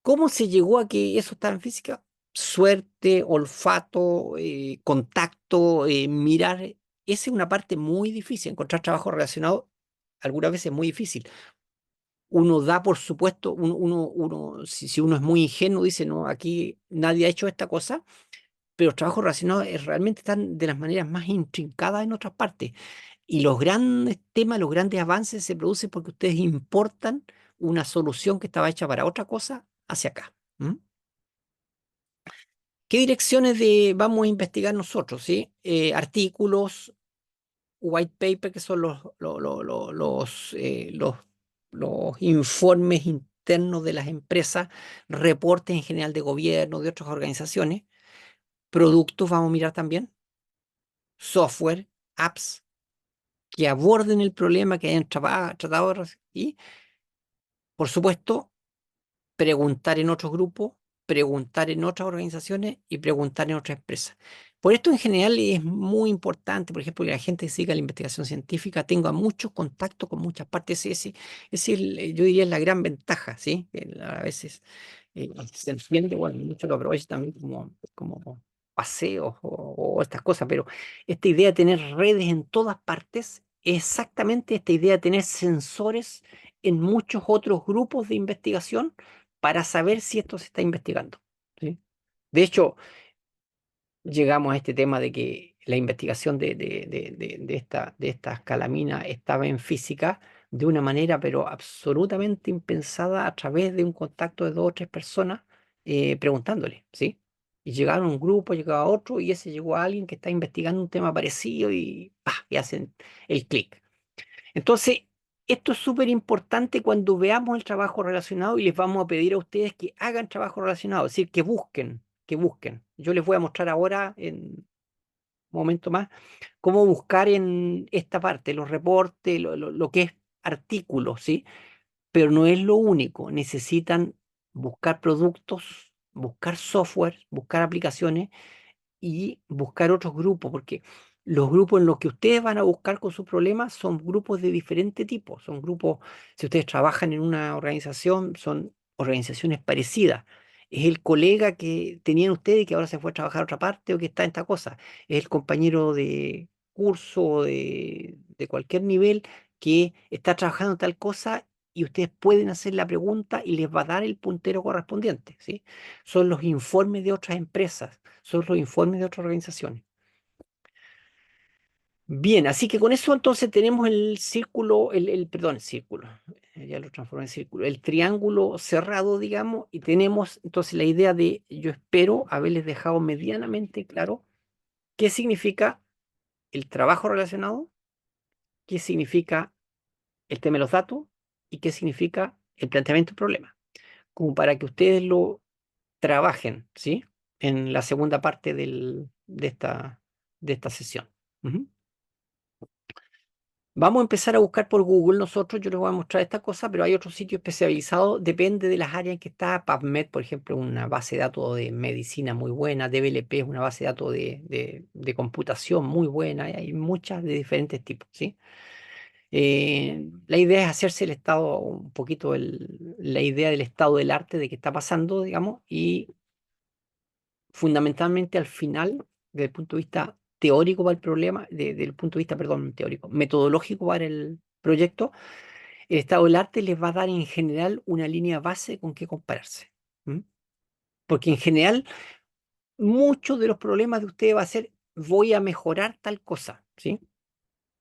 ¿Cómo se llegó a que eso estaba en física? Suerte, olfato, contacto, mirar. Esa es una parte muy difícil. Encontrar trabajo relacionado algunas veces es muy difícil. uno da por supuesto, si uno es muy ingenuo, dice, no, aquí nadie ha hecho esta cosa, pero los trabajos relacionados realmente están de las maneras más intrincadas en otras partes. Y los grandes temas, los grandes avances se producen porque ustedes importan una solución que estaba hecha para otra cosa hacia acá. ¿M? ¿Qué direcciones vamos a investigar nosotros? ¿Sí? Artículos, white paper, que son los informes internos de las empresas, reportes en general de gobierno, de otras organizaciones, productos, vamos a mirar también, software, apps que aborden el problema que hayan tratado y, por supuesto, preguntar en otros grupos, preguntar en otras organizaciones y preguntar en otras empresas. Por esto en general es muy importante, por ejemplo, que la gente siga la investigación científica, tenga mucho contacto con muchas partes. Yo diría es la gran ventaja, ¿sí? A veces se entiende, bueno, mucho lo aprovecho también como paseos o estas cosas, pero esta idea de tener redes en todas partes es exactamente esta idea de tener sensores en muchos otros grupos de investigación para saber si esto se está investigando. ¿Sí? De hecho, llegamos a este tema de que la investigación de esta escalamina estaba en física de una manera, pero absolutamente impensada, a través de un contacto de dos o tres personas preguntándole, ¿sí? Y llegaron un grupo, llegaba otro, y ese llegó a alguien que está investigando un tema parecido y, ¡pah! Y hacen el clic. Entonces, esto es súper importante cuando veamos el trabajo relacionado y les vamos a pedir a ustedes que hagan trabajo relacionado, es decir, que busquen, que busquen. Yo les voy a mostrar ahora, en un momento más, cómo buscar en esta parte, los reportes, lo que es artículos, ¿sí? Pero no es lo único, necesitan buscar productos, buscar software, buscar aplicaciones y buscar otros grupos, porque los grupos en los que ustedes van a buscar con sus problemas son grupos de diferente tipo, son grupos, si ustedes trabajan en una organización, son organizaciones parecidas. Es el colega que tenían ustedes que ahora se fue a trabajar a otra parte o que está en esta cosa. Es el compañero de curso o de cualquier nivel que está trabajando en tal cosa y ustedes pueden hacer la pregunta y les va a dar el puntero correspondiente, ¿sí? Son los informes de otras empresas, son los informes de otras organizaciones. Bien, así que con eso entonces tenemos el círculo, perdón, el círculo, ya lo transformé en círculo, el triángulo cerrado, digamos, y tenemos entonces la idea de, yo espero haberles dejado medianamente claro qué significa el trabajo relacionado, qué significa el tema de los datos y qué significa el planteamiento del problema, como para que ustedes lo trabajen, ¿sí? En la segunda parte de esta sesión. Ujú. Vamos a empezar a buscar por Google nosotros, yo les voy a mostrar esta cosa, pero hay otro sitio especializado, depende de las áreas en que está. PubMed, por ejemplo, una base de datos de medicina muy buena, DBLP es una base de datos de computación muy buena, y hay muchas de diferentes tipos, ¿sí? La idea es hacerse el estado, un poquito la idea del estado del arte, de qué está pasando, digamos, y fundamentalmente al final, desde el punto de vista teórico para el problema, desde el punto de vista, perdón, teórico, metodológico para el proyecto, el estado del arte les va a dar en general una línea base con qué compararse. ¿M? Porque en general, muchos de los problemas de ustedes va a ser, voy a mejorar tal cosa, ¿sí?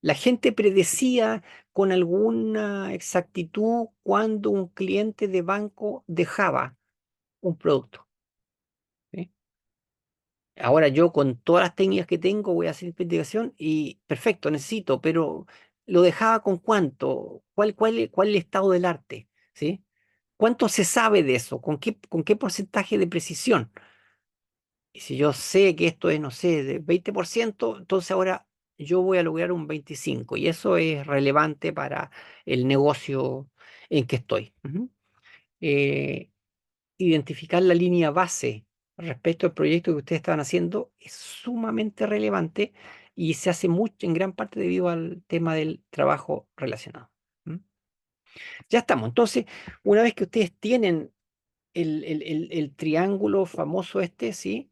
La gente predecía con alguna exactitud cuando un cliente de banco dejaba un producto. ¿Sí? Ahora yo con todas las técnicas que tengo voy a hacer investigación y perfecto, necesito, pero lo dejaba con cuánto, cuál es el estado del arte, ¿sí? ¿Cuánto se sabe de eso? Con qué porcentaje de precisión? Y si yo sé que esto es, no sé, de 20%, entonces ahora yo voy a lograr un 25% y eso es relevante para el negocio en que estoy. Ujú. Eh, Identificar la línea base respecto al proyecto que ustedes estaban haciendo es sumamente relevante y se hace mucho en gran parte debido al tema del trabajo relacionado. ¿Mm? Ya estamos. Entonces, una vez que ustedes tienen el triángulo famoso este, ¿sí?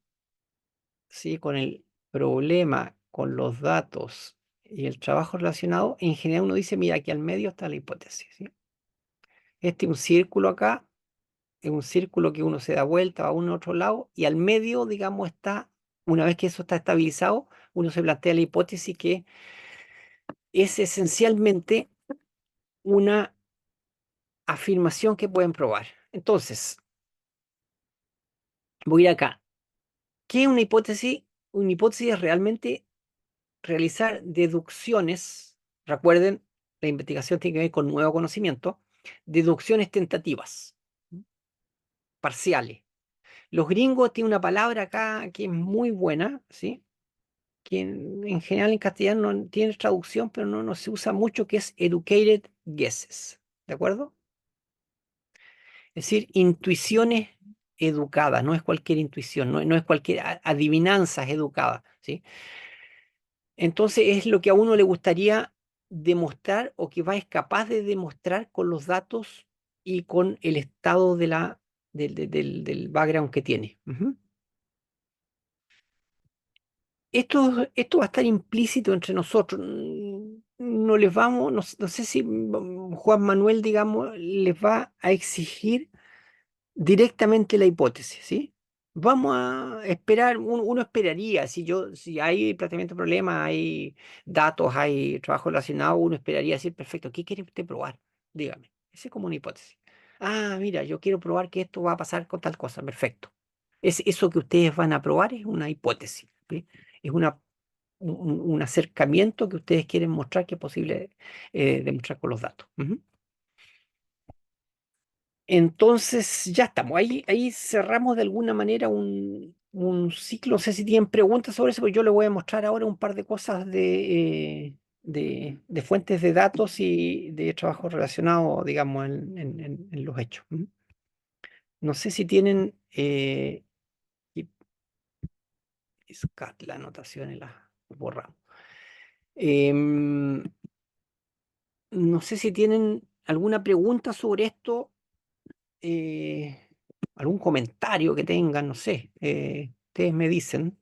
¿Sí? Con el problema, con los datos y el trabajo relacionado, en general uno dice, mira, aquí al medio está la hipótesis, ¿sí? Este es un círculo acá, es un círculo que uno se da vuelta a uno a otro lado, y al medio, digamos, está, una vez que eso está estabilizado, uno se plantea la hipótesis que es esencialmente una afirmación que pueden probar. Entonces, voy a ir acá. ¿Qué es una hipótesis? Una hipótesis es realmente realizar deducciones. Recuerden, la investigación tiene que ver con nuevo conocimiento, deducciones tentativas, parciales. Los gringos tienen una palabra acá que es muy buena, ¿sí? Que en general en castellano no tiene traducción, pero no se usa mucho, que es educated guesses, ¿de acuerdo? Es decir, intuiciones educadas, no es cualquier intuición, no es cualquier adivinanzas educadas, ¿sí? Entonces es lo que a uno le gustaría demostrar o que va es capaz de demostrar con los datos y con el estado del background que tiene. Ujú. Esto va a estar implícito entre nosotros. No les vamos, no sé si Juan Manuel, digamos, les va a exigir directamente la hipótesis, ¿sí? Vamos a esperar, uno esperaría, si hay planteamiento de problema, hay datos, hay trabajo relacionado, uno esperaría decir, perfecto, ¿qué quiere usted probar? Dígame. Esa es como una hipótesis. Ah, mira, yo quiero probar que esto va a pasar con tal cosa, perfecto. Eso que ustedes van a probar es una hipótesis, ¿sí? Es un acercamiento que ustedes quieren mostrar que es posible demostrar con los datos. Ujú. Entonces, ya estamos. Ahí cerramos de alguna manera un ciclo. No sé si tienen preguntas sobre eso, pero yo les voy a mostrar ahora un par de cosas de fuentes de datos y de trabajo relacionado, digamos, en los hechos. ¿Mm? No sé si tienen y- la anotación y la borramos. Em, no sé si tienen alguna pregunta sobre esto, eh, algún comentario que tengan, no sé. Ustedes me dicen.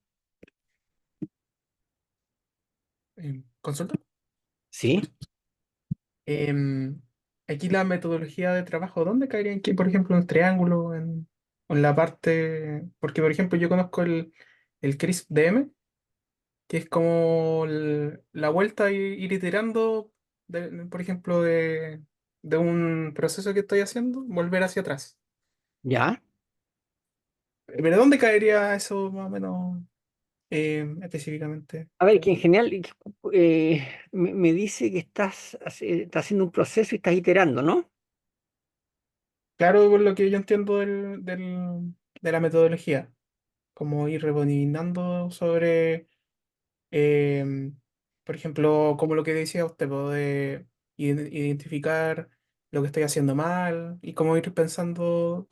¿Consulta?
Sí,
Em, Aquí la metodología de trabajo, ¿dónde caería aquí, por ejemplo, en el triángulo, en la parte? Porque, por ejemplo, yo conozco el CRISP-DM, que es como la vuelta y ir iterando, por ejemplo, de un proceso que estoy haciendo, volver hacia atrás.
ya.
¿Pero dónde caería eso más o menos específicamente?
A ver, que en general me dice que estás haciendo un proceso y estás iterando, ¿no?
Claro, por lo que yo entiendo de la metodología, como ir rebobinando sobre, em, por ejemplo, como lo que decía usted, po, de identificar lo que estoy haciendo mal y cómo ir pensando,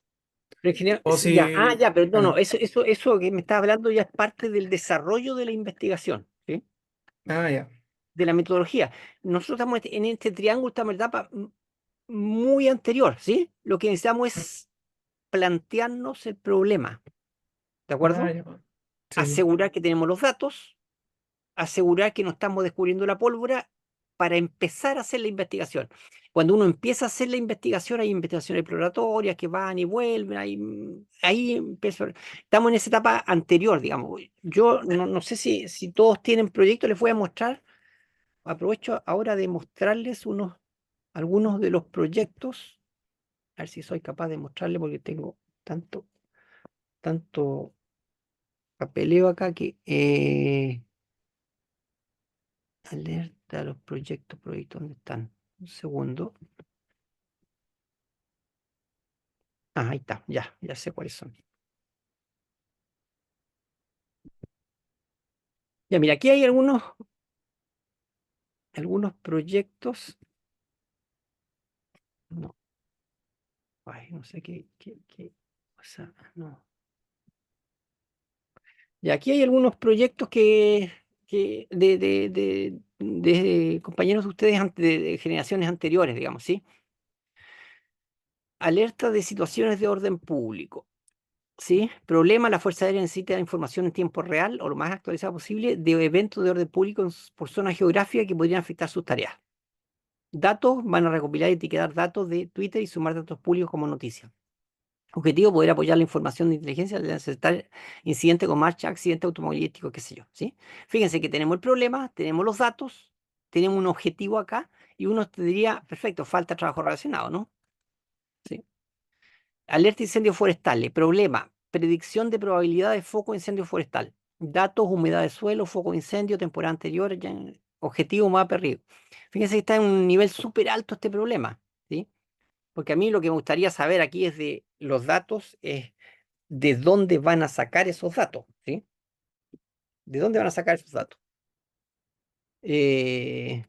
Pero en general,
o
ya,
si...
ya, pero no,
Ah,
eso que me estás hablando ya es parte del desarrollo de la investigación, ¿sí?
ya.
De la metodología. Nosotros estamos en este triángulo, estamos en la etapa muy anterior, ¿sí? Lo que necesitamos es plantearnos el problema, ¿de acuerdo?
Ya. Sí, sí.
Asegurar que tenemos los datos, asegurar que no estamos descubriendo la pólvora para empezar a hacer la investigación. Cuando uno empieza a hacer la investigación, hay investigaciones exploratorias que van y vuelven, ahí estamos en esa etapa anterior, digamos. Yo no sé si todos tienen proyectos, les voy a mostrar, aprovecho ahora de mostrarles algunos de los proyectos, a ver si soy capaz de mostrarles porque tengo tanto papeleo acá que alerta a los proyectos, ¿dónde están? Un segundo. Ah, ahí está, ya sé cuáles son. Ya, mira, aquí hay algunos proyectos. No, ay, no sé o sea, no. Y aquí hay algunos proyectos de compañeros de ustedes de generaciones anteriores, digamos, ¿sí? Alerta de situaciones de orden público. ¿Sí? Problema, la Fuerza Aérea necesita información en tiempo real o lo más actualizada posible de eventos de orden público por zona geográfica que podrían afectar sus tareas. Datos, van a recopilar y etiquetar datos de Twitter y sumar datos públicos como noticia. Objetivo, poder apoyar la información de inteligencia de acertar incidente con marcha, accidente automovilístico, qué sé yo, ¿sí? Fíjense que tenemos el problema, tenemos los datos, tenemos un objetivo acá y uno te diría, perfecto, falta trabajo relacionado, ¿no? Sí. Alerta incendio forestal. Problema, predicción de probabilidad de foco de incendio forestal. Datos, humedad de suelo, foco de incendio, temporada anterior, objetivo, mapa, riesgo. Fíjense que está en un nivel súper alto este problema, ¿sí? Porque a mí lo que me gustaría saber aquí es de los datos, es de dónde van a sacar esos datos, ¿sí? ¿De dónde van a sacar esos datos? Eh,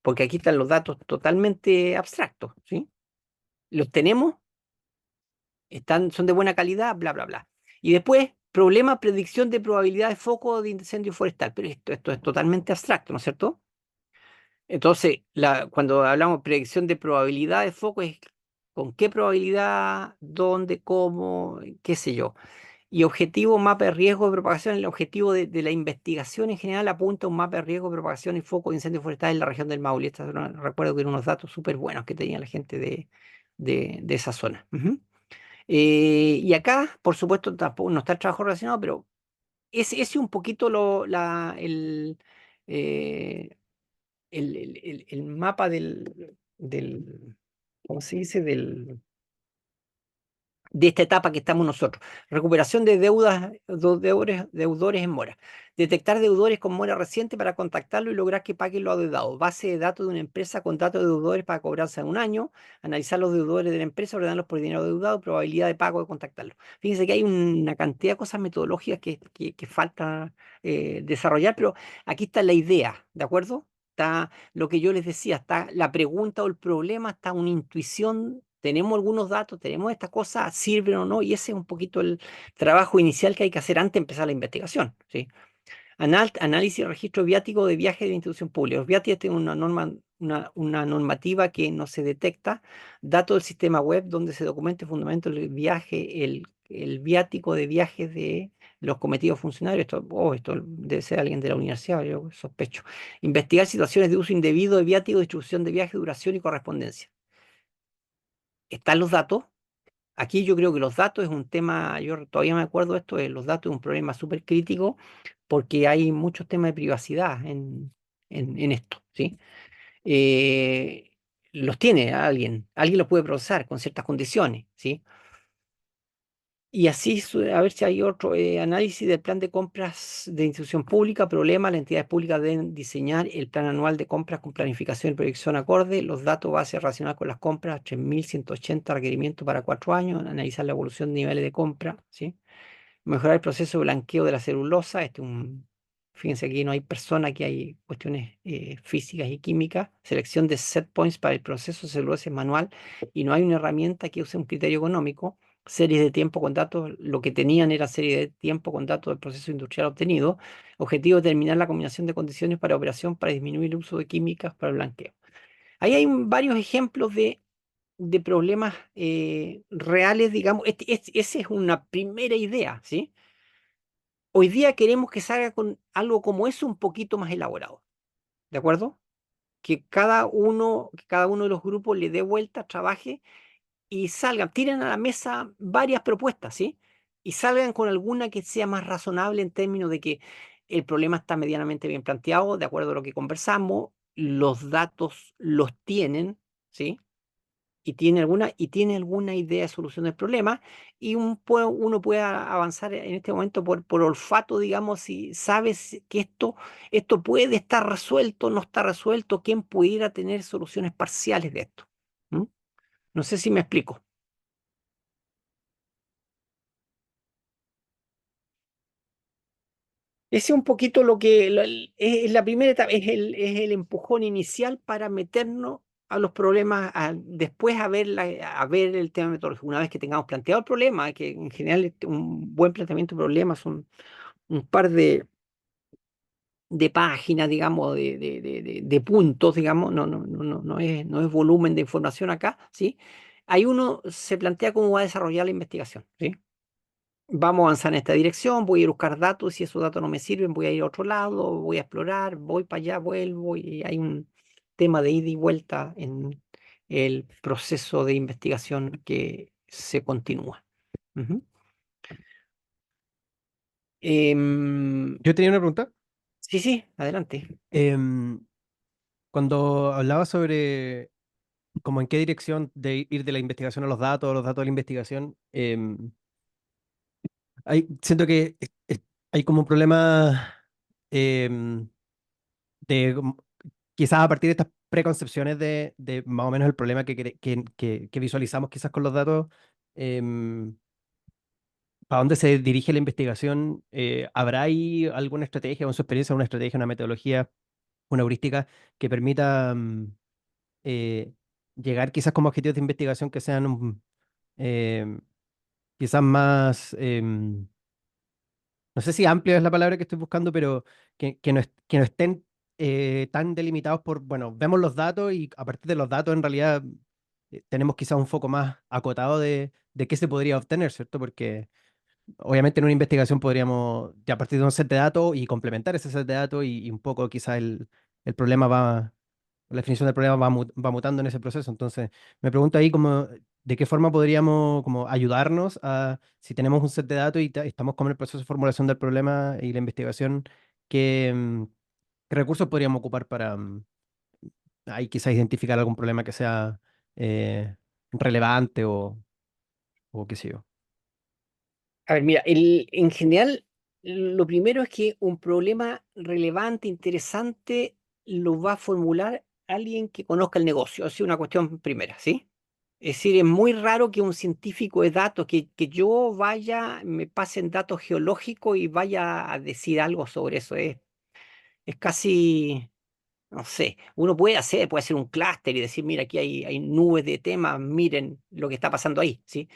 Porque aquí están los datos totalmente abstractos, ¿sí? Los tenemos, son de buena calidad, bla, bla, bla. Y después, problema, predicción de probabilidad de foco de incendio forestal. Pero esto es totalmente abstracto, ¿no es cierto? Entonces, cuando hablamos de predicción de probabilidad de foco, es con qué probabilidad, dónde, cómo, qué sé yo. Y objetivo, mapa de riesgo de propagación. El objetivo de la investigación en general apunta a un mapa de riesgo de propagación y foco de incendios forestales en la región del Maule. Recuerdo que eran unos datos súper buenos que tenía la gente de esa zona. Ujú. Y acá, por supuesto, tampoco no está el trabajo relacionado, pero ese es un poquito eh, el mapa ¿cómo se dice? De esta etapa que estamos nosotros. Recuperación de deudas, deudores en mora. Detectar deudores con mora reciente para contactarlo y lograr que paguen lo adeudado. Base de datos de una empresa con datos de deudores para cobranza en un año. Analizar los deudores de la empresa, ordenarlos por dinero deudado, probabilidad de pago de contactarlo. Fíjense que hay una cantidad de cosas metodológicas que falta desarrollar, pero aquí está la idea, ¿de acuerdo? Está lo que yo les decía, está la pregunta o el problema, está una intuición, tenemos algunos datos, tenemos estas cosas, sirven o no, y ese es un poquito el trabajo inicial que hay que hacer antes de empezar la investigación, ¿sí? Análisis y registro viático de viaje de institución pública. Los viáticos tienen una norma, una normativa que no se detecta, datos del sistema web donde se documenta el fundamento del viaje, el viático de viajes de los cometidos funcionarios. Esto debe ser alguien de la universidad, yo sospecho. Investigar situaciones de uso indebido de viático, distribución de viaje, duración y correspondencia. Están los datos. Aquí yo creo que los datos es un tema, yo todavía me acuerdo de esto, los datos es un problema súper crítico porque hay muchos temas de privacidad en esto, ¿sí? Eh, los tiene alguien los puede procesar con ciertas condiciones, ¿sí? Y así, a ver si hay otro análisis del plan de compras de institución pública, problema, las entidades públicas deben diseñar el plan anual de compras con planificación y proyección acorde, los datos base relacionados con las compras, 3.180 requerimientos para 4 años, analizar la evolución de niveles de compra, ¿sí? Mejorar el proceso de blanqueo de la celulosa. Fíjense, aquí no hay persona, aquí hay cuestiones físicas y químicas. Selección de set points para el proceso de celulosa es manual y no hay una herramienta que use un criterio económico. Series de tiempo con datos, lo que tenían era serie de tiempo con datos del proceso industrial obtenido. Objetivo, determinar la combinación de condiciones para operación para disminuir el uso de químicas para el blanqueo. Ahí hay varios ejemplos de problemas reales, digamos. Esa es una primera idea, ¿sí? Hoy día queremos que salga con algo como eso un poquito más elaborado, ¿de acuerdo? Que cada uno de los grupos le dé vuelta, trabaje y salgan, tiren a la mesa varias propuestas, ¿sí? Y salgan con alguna que sea más razonable en términos de que el problema está medianamente bien planteado, de acuerdo a lo que conversamos, los datos los tienen, ¿sí? Y tiene alguna idea de solución del problema, y uno puede avanzar en este momento por olfato, digamos, si sabes que esto puede estar resuelto, no está resuelto, quién pudiera tener soluciones parciales de esto. ¿Mm? No sé si me explico. Ese es un poquito es la primera etapa, es el empujón inicial para meternos a los problemas, después a ver el tema metodológico. Una vez que tengamos planteado el problema, que en general un buen planteamiento de problemas son un par de páginas, digamos, de puntos, digamos, no es volumen de información acá, ¿sí? Ahí uno se plantea cómo va a desarrollar la investigación, ¿sí? Vamos a avanzar en esta dirección, voy a ir a buscar datos, si esos datos no me sirven, voy a ir a otro lado, voy a explorar, voy para allá, vuelvo, y hay tema de ida y vuelta en el proceso de investigación que se continúa. Ujú. Em,
Yo tenía una pregunta.
sí, sí, adelante.
Em, Cuando hablaba sobre como en qué dirección de ir de la investigación a los datos a la investigación, siento que hay como un problema em, de quizás a partir de estas preconcepciones de más o menos el problema que visualizamos quizás con los datos, em, para dónde se dirige la investigación. ¿Habrá ahí alguna estrategia, o en su experiencia, una estrategia, una metodología, una heurística que permita eh, llegar quizás como objetivos de investigación que sean em, quizás más, no sé si amplio es la palabra que estoy buscando, pero que no estén tan delimitados por, bueno, vemos los datos y a partir de los datos en realidad tenemos quizás un foco más acotado de qué se podría obtener, ¿cierto? Porque obviamente en una investigación podríamos, ya a partir de un set de datos y complementar ese set de datos y un poco quizás el problema va, la definición del problema va mutando en ese proceso. Entonces, me pregunto ahí como, ¿de qué forma podríamos como ayudarnos a, si tenemos un set de datos y estamos como en el proceso de formulación del problema y la investigación, qué, qué recursos podríamos ocupar para ahí quizás identificar algún problema que sea relevante o qué sé yo?
A ver, mira, en general, lo primero es que un problema relevante, interesante, lo va a formular alguien que conozca el negocio. Así una cuestión primera, ¿sí? Es decir, es muy raro que un científico de datos, que yo vaya, me pasen datos geológicos y vaya a decir algo sobre eso. Es casi, no sé, uno puede hacer un clúster y decir, mira, aquí hay nubes de temas, miren lo que está pasando ahí, ¿sí?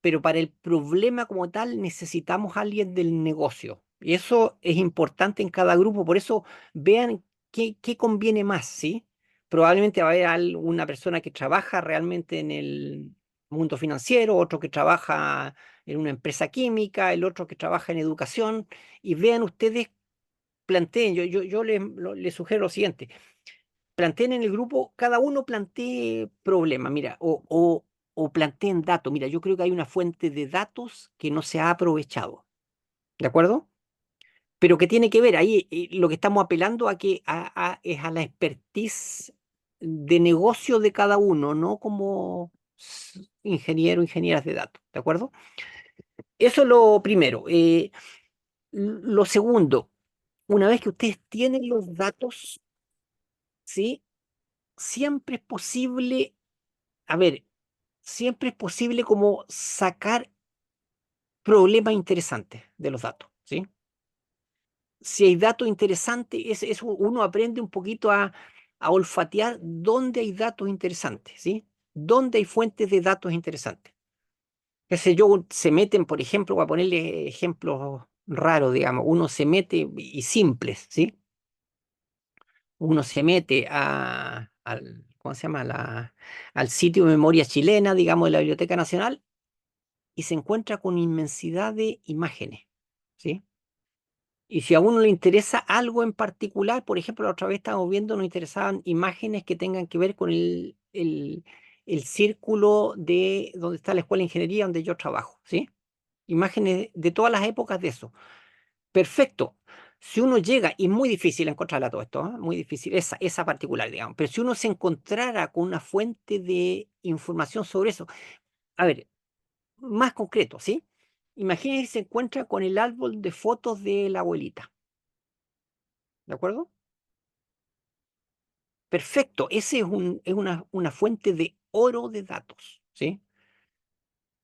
Pero para el problema como tal necesitamos a alguien del negocio. Y eso es importante en cada grupo, por eso vean qué conviene más, ¿sí? Probablemente va a haber una persona que trabaja realmente en el mundo financiero, otro que trabaja en una empresa química, el otro que trabaja en educación, y vean ustedes, planteen, yo les sugiero lo siguiente: planteen en el grupo, cada uno plantee problemas, mira, o planteen datos. Mira, yo creo que hay una fuente de datos que no se ha aprovechado, ¿de acuerdo? Pero que tiene que ver, ahí lo que estamos apelando es a la expertise de negocio de cada uno, no como ingeniero, ingenieras de datos, ¿de acuerdo? Eso es lo primero. Lo segundo, una vez que ustedes tienen los datos, ¿sí? Siempre es posible, a ver, siempre es posible como sacar problemas interesantes de los datos, ¿sí? Si hay datos interesantes, uno aprende un poquito a olfatear dónde hay datos interesantes, ¿sí? Dónde hay fuentes de datos interesantes. Qué sé yo, se meten, por ejemplo, voy a ponerle ejemplos raros, digamos, uno se mete, y simples, ¿sí? Uno se mete ¿cómo se llama? Al sitio de memoria chilena, digamos, de la Biblioteca Nacional, y se encuentra con inmensidad de imágenes, ¿sí? Y si a uno le interesa algo en particular, por ejemplo, la otra vez estábamos viendo, nos interesaban imágenes que tengan que ver con el círculo de donde está la Escuela de Ingeniería donde yo trabajo, ¿sí? Imágenes de todas las épocas de eso. Perfecto. Si uno llega, y es muy difícil encontrarla todo esto, ¿eh? Muy difícil, esa particular, digamos, pero si uno se encontrara con una fuente de información sobre eso, a ver, más concreto, ¿sí? Imagínense que se encuentra con el árbol de fotos de la abuelita, ¿de acuerdo? Perfecto, ese es una fuente de oro de datos, ¿sí?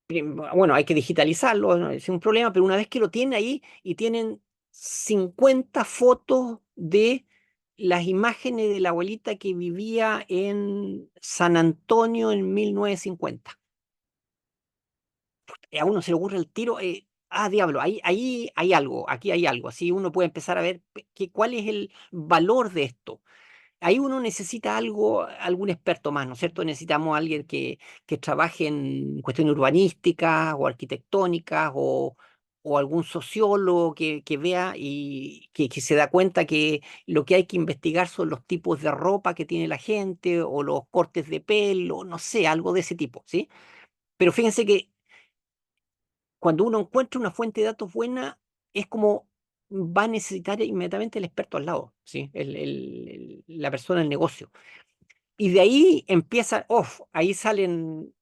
Bueno, hay que digitalizarlo, no es un problema, pero una vez que lo tienen ahí y tienen 50 fotos de las imágenes de la abuelita que vivía en San Antonio en 1950. A uno se le ocurre el tiro, diablo, ahí hay algo, aquí hay algo. Así uno puede empezar a ver cuál es el valor de esto. Ahí uno necesita algún experto más, ¿no es cierto? Necesitamos a alguien que trabaje en cuestiones urbanísticas o arquitectónicas o algún sociólogo que vea y que se da cuenta que lo que hay que investigar son los tipos de ropa que tiene la gente o los cortes de pelo, no sé, algo de ese tipo, ¿sí? Pero fíjense que cuando uno encuentra una fuente de datos buena, es como va a necesitar inmediatamente el experto al lado, ¿sí? La persona del negocio. Y de ahí empieza, ahí salen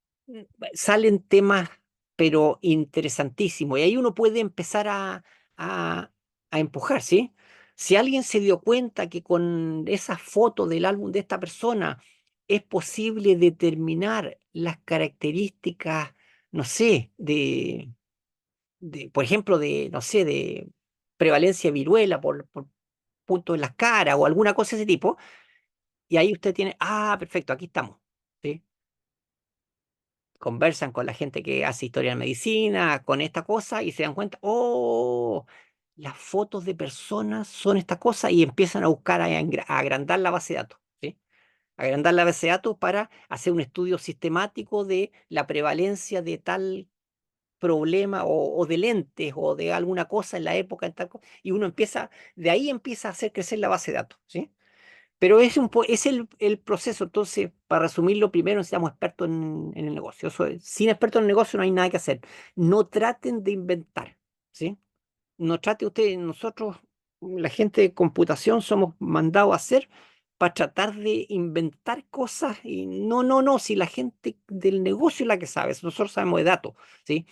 temas, pero interesantísimos. Y ahí uno puede empezar a, a empujar, ¿sí? Si alguien se dio cuenta que con esa foto del álbum de esta persona es posible determinar las características, no sé, por ejemplo, no sé, de prevalencia de viruela por puntos en las caras o alguna cosa de ese tipo, y ahí usted tiene, perfecto, aquí estamos. ¿Sí? Conversan con la gente que hace historia de medicina, con esta cosa, y se dan cuenta, las fotos de personas son esta cosa, y empiezan a buscar a agrandar la base de datos. ¿Sí? Agrandar la base de datos para hacer un estudio sistemático de la prevalencia de tal problema o de lentes o de alguna cosa en la época, en tal y uno empieza, de ahí empieza a hacer crecer la base de datos. ¿Sí? Pero es el proceso. Entonces, para resumirlo, primero necesitamos expertos en el negocio. Sin expertos en el negocio no hay nada que hacer. No traten de inventar, ¿sí? No trate usted, nosotros, la gente de computación, somos mandados a hacer para tratar de inventar cosas y no, no, no, si la gente del negocio es la que sabe, nosotros sabemos de datos, ¿sí?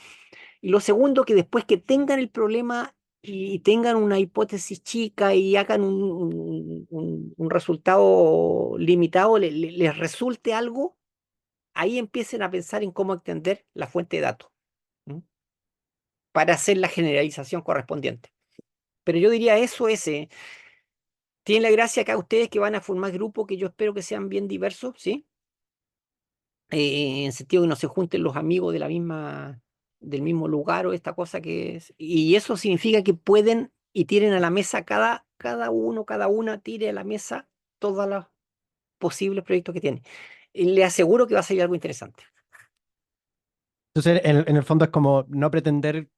Y lo segundo, que después que tengan el problema y tengan una hipótesis chica y hagan un resultado limitado, les resulte algo, ahí empiecen a pensar en cómo extender la fuente de datos, ¿m? Para hacer la generalización correspondiente. Pero yo diría eso ese. Tienen la gracia acá ustedes que van a formar grupos que yo espero que sean bien diversos, ¿sí? En sentido que no se junten los amigos del mismo lugar o esta cosa que es. Y eso significa que pueden y tiren a la mesa cada uno, cada una tire a la mesa todos los posibles proyectos que tiene. Y le aseguro que va a salir algo interesante.
Entonces, en el fondo es como no pretender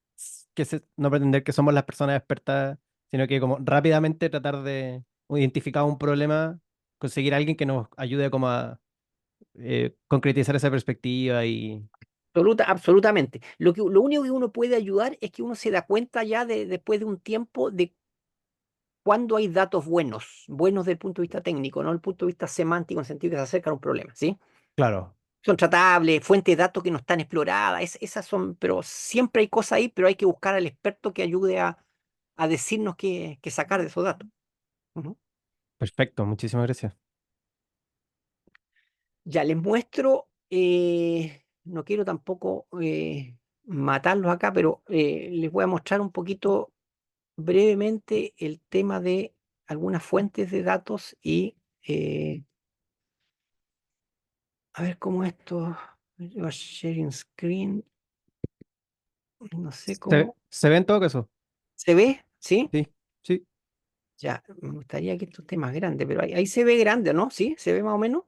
no pretender que somos las personas expertas, sino que como rápidamente tratar de identificar un problema, conseguir a alguien que nos ayude como a concretizar esa perspectiva y...
Absolutamente. Lo único que uno puede ayudar es que uno se da cuenta ya después de un tiempo de cuando hay datos buenos, buenos desde el punto de vista técnico, no desde el punto de vista semántico, en el sentido que se acercan a un problema, ¿sí?
Claro,
Son tratables, fuentes de datos que no están exploradas, esas son, pero siempre hay cosas ahí, pero hay que buscar al experto que ayude a decirnos qué sacar de esos datos. Ujú.
perfecto, muchísimas gracias.
Ya les muestro, no quiero tampoco matarlos acá, pero les voy a mostrar un poquito brevemente el tema de algunas fuentes de datos y a ver cómo esto, yo sharing screen, no sé cómo
Se ve en todo caso?
se ve, ¿sí?
Sí, sí,
Ya, me gustaría que esto esté más grande, pero ahí se ve grande, ¿no? ¿Sí? ¿Se ve más o menos?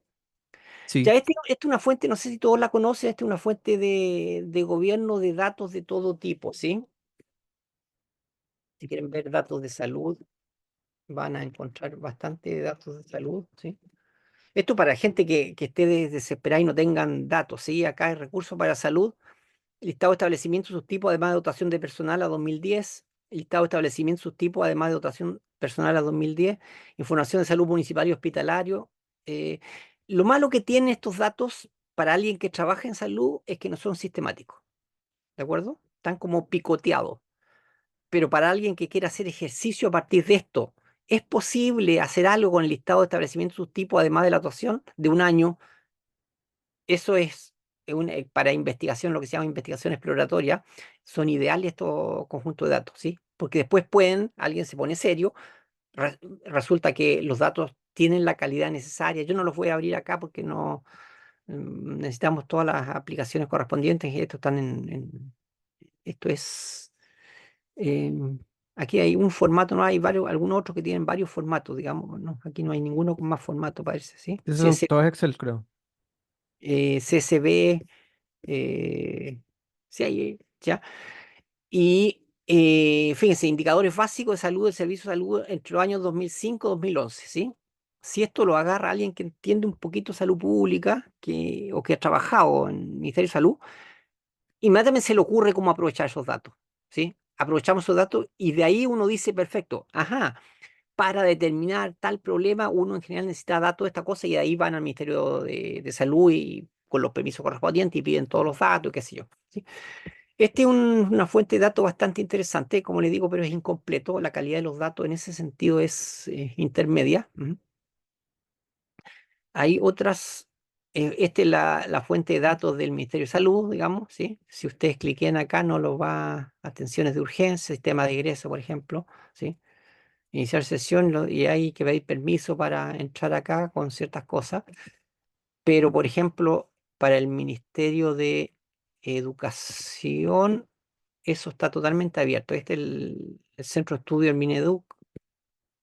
sí.
Ya, esta es una fuente, no sé si todos la conocen, esta es una fuente de gobierno de datos de todo tipo, ¿sí? Si quieren ver datos de salud, van a encontrar bastante datos de salud, ¿sí? Esto para gente que esté desesperada y no tengan datos, ¿sí? Acá hay recursos para salud, listado de establecimientos, sus tipos, además de dotación de personal a 2010, listado de establecimientos, sus tipos, además de dotación personal a 2010, información de salud municipal y hospitalario. Eh, lo malo que tienen estos datos para alguien que trabaja en salud es que no son sistemáticos, ¿de acuerdo? Están como picoteados, pero para alguien que quiera hacer ejercicio a partir de esto, ¿es posible hacer algo con el listado de establecimientos, sus tipos, además de la dotación de un año? Eso es para investigación, lo que se llama investigación exploratoria, son ideales estos conjuntos de datos, ¿sí? Porque después alguien se pone serio, resulta que los datos tienen la calidad necesaria. Yo no los voy a abrir acá porque no necesitamos todas las aplicaciones correspondientes y esto están esto es, em, aquí hay un formato, no hay varios, algunos otros que tienen varios formatos, digamos, ¿no? Aquí no hay ninguno con más formato, parece, ¿sí?
Esos son todos Excel, creo.
CSV, sí, ya. Y Fíjense, indicadores básicos de salud del servicio de salud entre los años 2005 y 2011, ¿sí? Si esto lo agarra alguien que entiende un poquito salud pública o que ha trabajado en el Ministerio de Salud, inmediatamente se le ocurre cómo aprovechar esos datos, ¿sí? Aprovechamos esos datos y de ahí uno dice, perfecto, ajá, para determinar tal problema, uno en general necesita datos de esta cosa y de ahí van al Ministerio de Salud y con los permisos correspondientes y piden todos los datos, qué sé yo, ¿sí? Este es una fuente de datos bastante interesante, como le digo, pero es incompleto. La calidad de los datos en ese sentido es intermedia. Ujú. Hay otras, esta es la fuente de datos del Ministerio de Salud, digamos, ¿sí? Si ustedes cliquen acá, no lo va a atenciones de urgencia, sistema de ingreso, por ejemplo, ¿sí? Iniciar sesión y hay que pedir permiso para entrar acá con ciertas cosas. Pero, por ejemplo, para el Ministerio de Educación, eso está totalmente abierto. Este es el centro de estudio del Mineduc,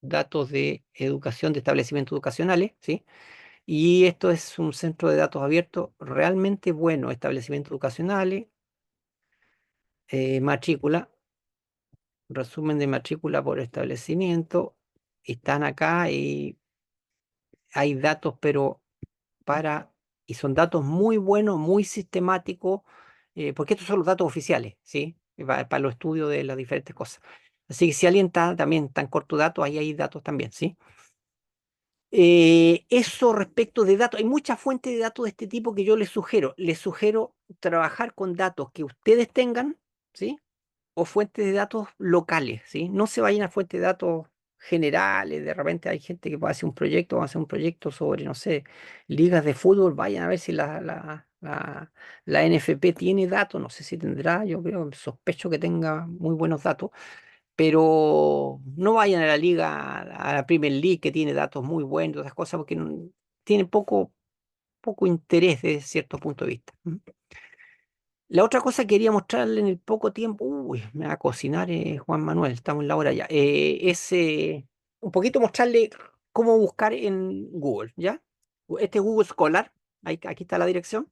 datos de educación de establecimientos educacionales, ¿sí? Y esto es un centro de datos abierto realmente bueno, establecimientos educacionales, matrícula, resumen de matrícula por establecimiento, están acá y hay datos, pero para, y son datos muy buenos, muy sistemáticos, porque estos son los datos oficiales, ¿sí? Para los estudios de las diferentes cosas. Así que si alguien está también tan corto datos, ahí hay datos también, ¿sí? Eso respecto de datos, hay muchas fuentes de datos de este tipo que yo les sugiero. Les sugiero trabajar con datos que ustedes tengan, ¿sí? O fuentes de datos locales, ¿sí? No se vayan a fuentes de datos generales. De repente hay gente que va a hacer un proyecto, va a hacer un proyecto sobre, no sé, ligas de fútbol. Vayan a ver si la NFP tiene datos, no sé si tendrá, yo creo, sospecho que tenga muy buenos datos, pero no vayan a la liga, a la Premier League, que tiene datos muy buenos, todas esas cosas, porque tiene poco interés desde cierto punto de vista. La otra cosa que quería mostrarle en el poco tiempo, uy, me va a cocinar Juan Manuel, estamos en la hora ya, es un poquito mostrarle cómo buscar en Google, ¿ya? Este es Google Scholar, aquí está la dirección,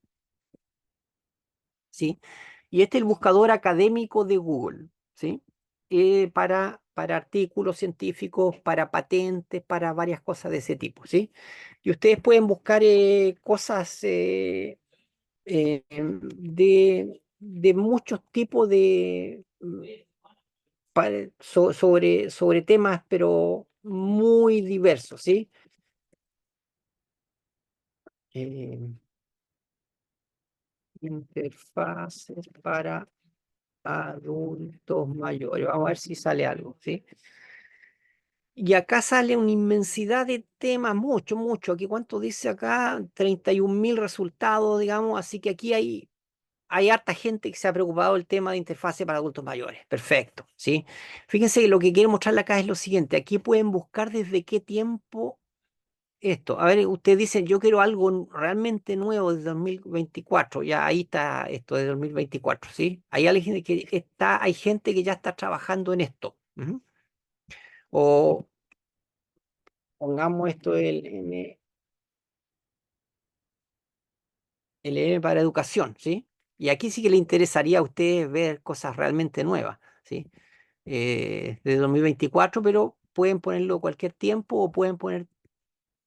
¿sí? Y este es el buscador académico de Google, ¿sí? Para artículos científicos, para patentes, para varias cosas de ese tipo, ¿sí? Y ustedes pueden buscar cosas de muchos tipos sobre temas, pero muy diversos, ¿sí? Eh, interfaces para adultos mayores. Vamos a ver si sale algo, ¿sí? Y acá sale una inmensidad de temas, mucho, mucho. Aquí, ¿cuánto dice acá? 31.000 resultados, digamos. Así que aquí hay harta gente que se ha preocupado del tema de interfase para adultos mayores. Perfecto, ¿sí? Fíjense que lo que quiero mostrarle acá es lo siguiente. Aquí pueden buscar desde qué tiempo esto. A ver, ustedes dicen, yo quiero algo realmente nuevo de 2024. Ya ahí está esto de 2024, ¿sí? Hay gente que ya está trabajando en esto. Ujú. O pongamos esto el M para educación, ¿sí? Y aquí sí que le interesaría a ustedes ver cosas realmente nuevas, ¿sí? De 2024, pero pueden ponerlo cualquier tiempo o pueden poner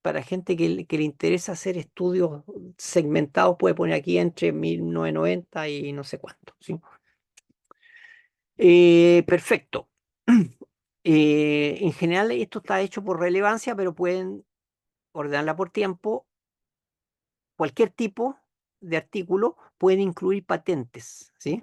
para gente que le interesa hacer estudios segmentados, puede poner aquí entre 1990 y no sé cuánto, ¿sí? Perfecto. En general esto está hecho por relevancia, pero pueden ordenarla por tiempo. Cualquier tipo de artículo puede incluir patentes, ¿sí?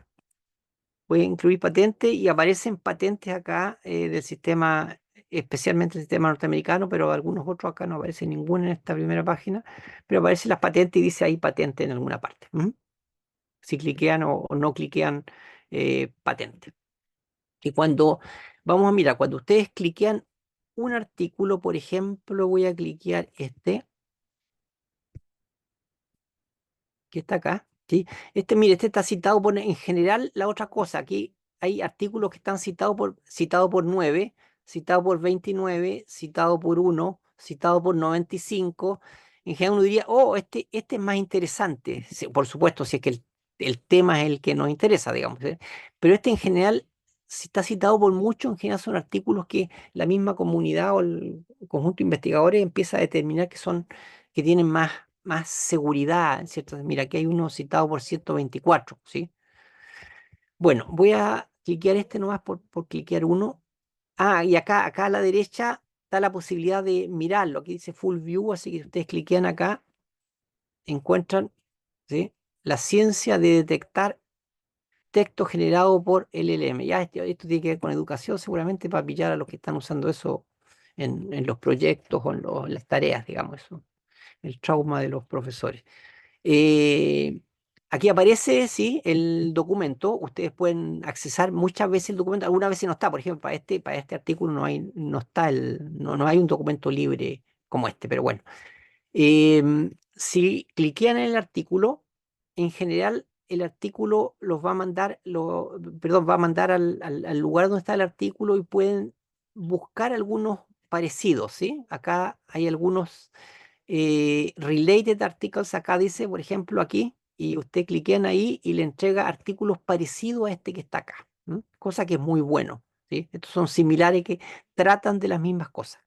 Puede incluir patentes y aparecen patentes acá del sistema, especialmente el sistema norteamericano, pero algunos otros acá no aparece ninguna en esta primera página, pero aparecen las patentes y dice ahí patente en alguna parte. Si cliquean o no cliquean patente. Y vamos a mirar, cuando ustedes cliquean un artículo, por ejemplo, voy a cliquear este, que está acá, ¿sí? Mire, este está citado en general, la otra cosa, aquí hay artículos que están citados por 9, citados por 29, citados por 1, citados por 95. En general uno diría, oh, este es más interesante. Sí, por supuesto, si es que el tema es el que nos interesa, digamos, ¿sí? Pero este en general si está citado por mucho, en general son artículos que la misma comunidad o el conjunto de investigadores empieza a determinar que tienen más seguridad, ¿cierto? Mira, aquí hay uno citado por 124, ¿sí? Bueno, voy a cliquear este nomás por cliquear uno. Ah, y acá a la derecha está la posibilidad de mirarlo. Aquí dice Full View, así que ustedes cliquean acá, encuentran, ¿sí? La ciencia de detectar texto generado por LLM. Ya esto tiene que ver con educación, seguramente para pillar a los que están usando eso en los proyectos o en las tareas, digamos, eso, el trauma de los profesores. Eh, Aquí aparece, sí, el documento. Ustedes pueden accesar muchas veces el documento, algunas veces no está. Por ejemplo, para este artículo no está no hay un documento libre como este, pero bueno. Si cliquean en el artículo, en general el artículo los va a mandar, perdón, va a mandar al lugar donde está el artículo y pueden buscar algunos parecidos, ¿sí? Acá hay algunos related articles, acá dice, por ejemplo, aquí, y usted cliquean ahí y le entrega artículos parecidos a este que está acá, ¿m? Cosa que es muy bueno, ¿sí? Estos son similares que tratan de las mismas cosas.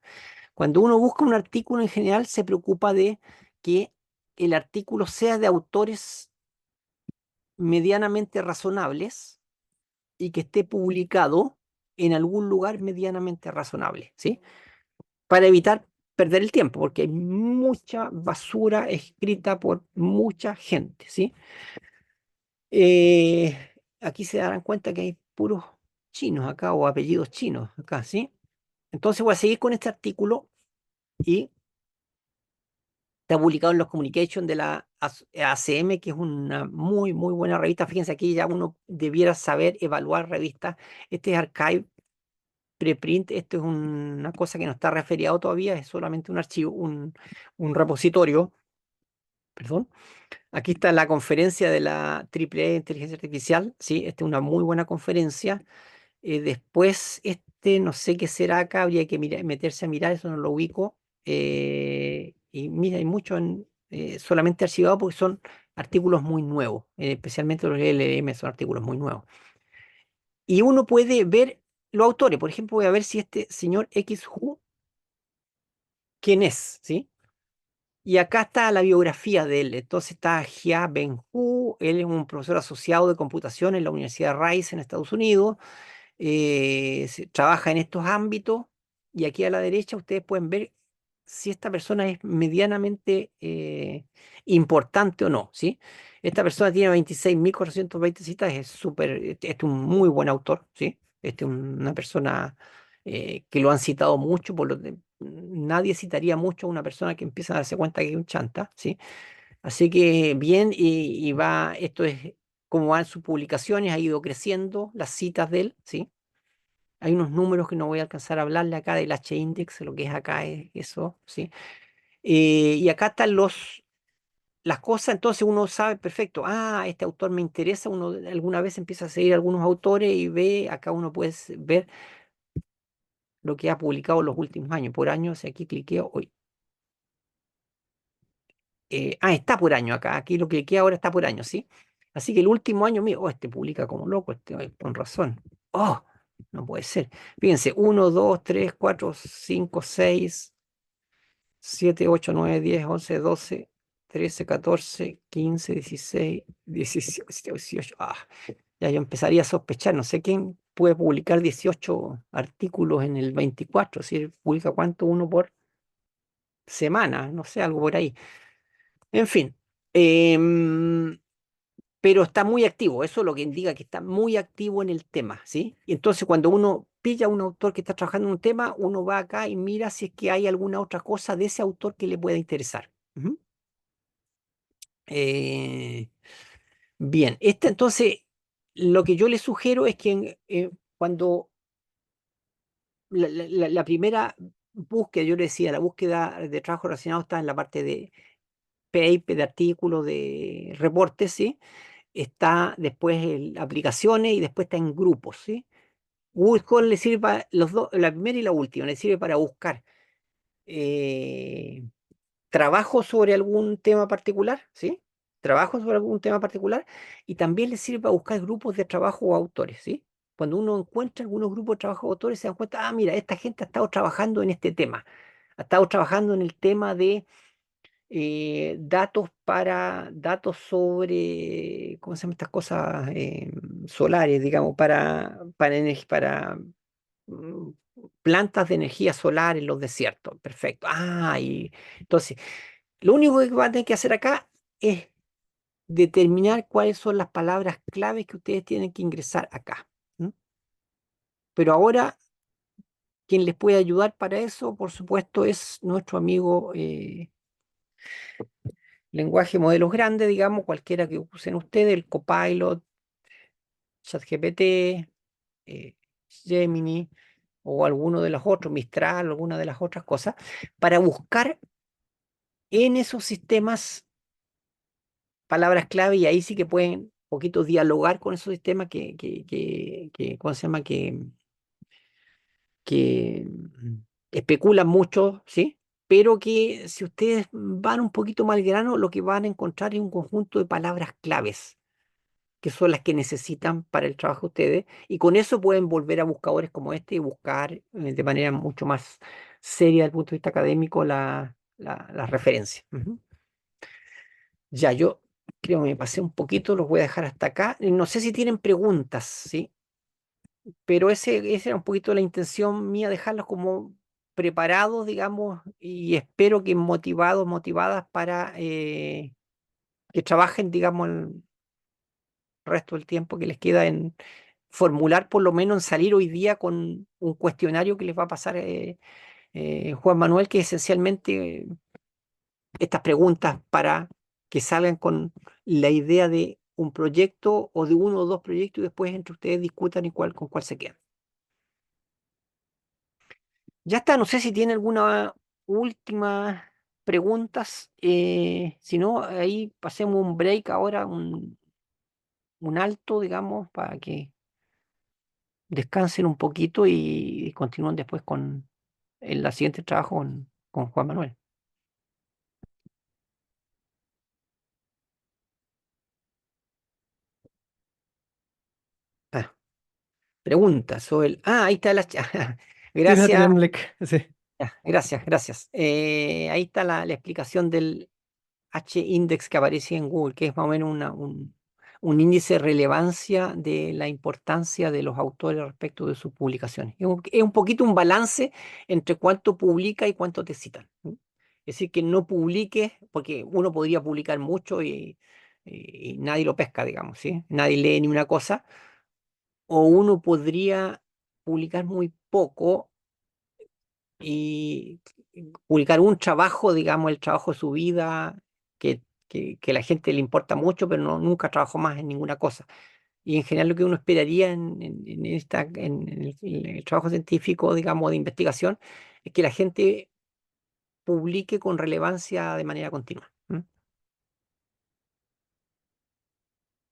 Cuando uno busca un artículo en general se preocupa de que el artículo sea de autores medianamente razonables y que esté publicado en algún lugar medianamente razonable, ¿sí? Para evitar perder el tiempo, porque hay mucha basura escrita por mucha gente, ¿sí? Eh, Aquí se darán cuenta que hay puros chinos acá o apellidos chinos acá, ¿sí? Entonces voy a seguir con este artículo y está publicado en los Communications de la ACM, que es una muy, muy buena revista. Fíjense, aquí ya uno debiera saber evaluar revistas. Este es Archive Preprint, esto es una cosa que no está referido todavía, es solamente un archivo, un repositorio, perdón. Aquí está la conferencia de la AAA de Inteligencia Artificial, sí, esta es una muy buena conferencia. Después, no sé qué será acá, habría que meterse a mirar, eso no lo ubico. Y mira, hay mucho solamente archivado porque son artículos muy nuevos, especialmente los LLM son artículos muy nuevos. Y uno puede ver los autores, por ejemplo, voy a ver si este señor X Hu, quién es, ¿sí? Y acá está la biografía de él. Entonces está Jia Ben-Hu, él es un profesor asociado de computación en la Universidad Rice en Estados Unidos. Trabaja en estos ámbitos y aquí a la derecha ustedes pueden ver si esta persona es medianamente importante o no, ¿sí? Esta persona tiene 26.420 citas, es súper, este es un muy buen autor, ¿sí? Este es una persona que lo han citado mucho, nadie citaría mucho a una persona que empieza a darse cuenta que es un chanta, ¿sí? Así que bien, esto es como van sus publicaciones, ha ido creciendo las citas de él, ¿sí? Hay unos números que no voy a alcanzar a hablarle acá del H-index, lo que es acá es eso, ¿sí? Y acá están las cosas, entonces uno sabe perfecto, este autor me interesa, uno alguna vez empieza a seguir algunos autores y ve, acá uno puede ver lo que ha publicado en los últimos años, por año, si aquí cliqueo, hoy. Está por año acá, aquí lo cliqué ahora está por año, ¿sí? Así que el último año mío, este publica como loco, con razón. Oh, no puede ser. Fíjense, 1, 2, 3, 4, 5, 6, 7, 8, 9, 10, 11, 12, 13, 14, 15, 16, 17, 18. Ya yo empezaría a sospechar, no sé quién puede publicar 18 artículos en el 24, si publica cuánto uno por semana, no sé, algo por ahí. En fin, em, pero está muy activo, eso es lo que indica que está muy activo en el tema, ¿sí? Y entonces cuando uno pilla a un autor que está trabajando en un tema, uno va acá y mira si es que hay alguna otra cosa de ese autor que le pueda interesar. Ujú. Eh, Bien, entonces, lo que yo le sugiero es que cuando la primera búsqueda, yo le decía, la búsqueda de trabajo relacionado está en la parte de paper, de artículos, de reportes, ¿sí? Está después en aplicaciones y después está en grupos, ¿sí? Google Scholar le sirve para los dos, la primera y la última, le sirve para buscar eh, trabajo sobre algún tema particular, ¿sí? Trabajo sobre algún tema particular y también le sirve para buscar grupos de trabajo o autores, ¿sí? Cuando uno encuentra algunos grupos de trabajo autores, se dan cuenta, ah, mira, esta gente ha estado trabajando en este tema, ha estado trabajando en el tema de datos sobre, ¿cómo se llaman estas cosas? Solares, digamos, para mm, plantas de energía solar en los desiertos. Perfecto. Ah, y entonces, lo único que van a tener que hacer acá es determinar cuáles son las palabras claves que ustedes tienen que ingresar acá. ¿M? Pero ahora, quien les puede ayudar para eso, por supuesto, es nuestro amigo lenguaje modelos grandes, digamos, cualquiera que usen ustedes, el Copilot, ChatGPT, eh, Gemini o alguno de los otros, Mistral, alguna de las otras cosas, para buscar en esos sistemas palabras clave y ahí sí que pueden un poquito dialogar con esos sistemas ¿cómo se llama? Que especulan mucho, ¿sí? Pero que si ustedes van un poquito más al grano, lo que van a encontrar es un conjunto de palabras claves que son las que necesitan para el trabajo de ustedes, y con eso pueden volver a buscadores como este y buscar de manera mucho más seria desde el punto de vista académico las referencias. Ujú. Ya, yo creo que me pasé un poquito, los voy a dejar hasta acá. No sé si tienen preguntas, ¿sí? Pero ese era un poquito la intención mía, dejarlos como preparados, digamos, y espero que motivados, motivadas para que trabajen, digamos, el resto del tiempo que les queda en formular, por lo menos en salir hoy día con un cuestionario que les va a pasar Juan Manuel, que esencialmente estas preguntas para que salgan con la idea de un proyecto o de uno o dos proyectos y después entre ustedes discutan y con cuál se quedan. Ya está, no sé si tiene alguna última preguntas. Si no, ahí pasemos un break ahora, un alto, digamos, para que descansen un poquito y continúen después con el siguiente trabajo con Juan Manuel. Ah, preguntas sobre el... Ah, ahí está la...
Sí, no
Gracias,
tenemos sí.
gracias, gracias. Ahí está la explicación del H-index que aparece en Google, que es más o menos un índice de relevancia de la importancia de los autores respecto de sus publicaciones. Es un poquito un balance entre cuánto publica y cuánto te citan. ¿M? Es decir, que no publiques, porque uno podría publicar mucho y nadie lo pesca, digamos, ¿sí? Nadie lee ni una cosa, o uno podría publicar muy poco y publicar un trabajo, digamos, el trabajo de su vida, que a la gente le importa mucho, pero nunca trabajó más en ninguna cosa. Y en general lo que uno esperaría en el trabajo científico, digamos, de investigación, es que la gente publique con relevancia de manera continua.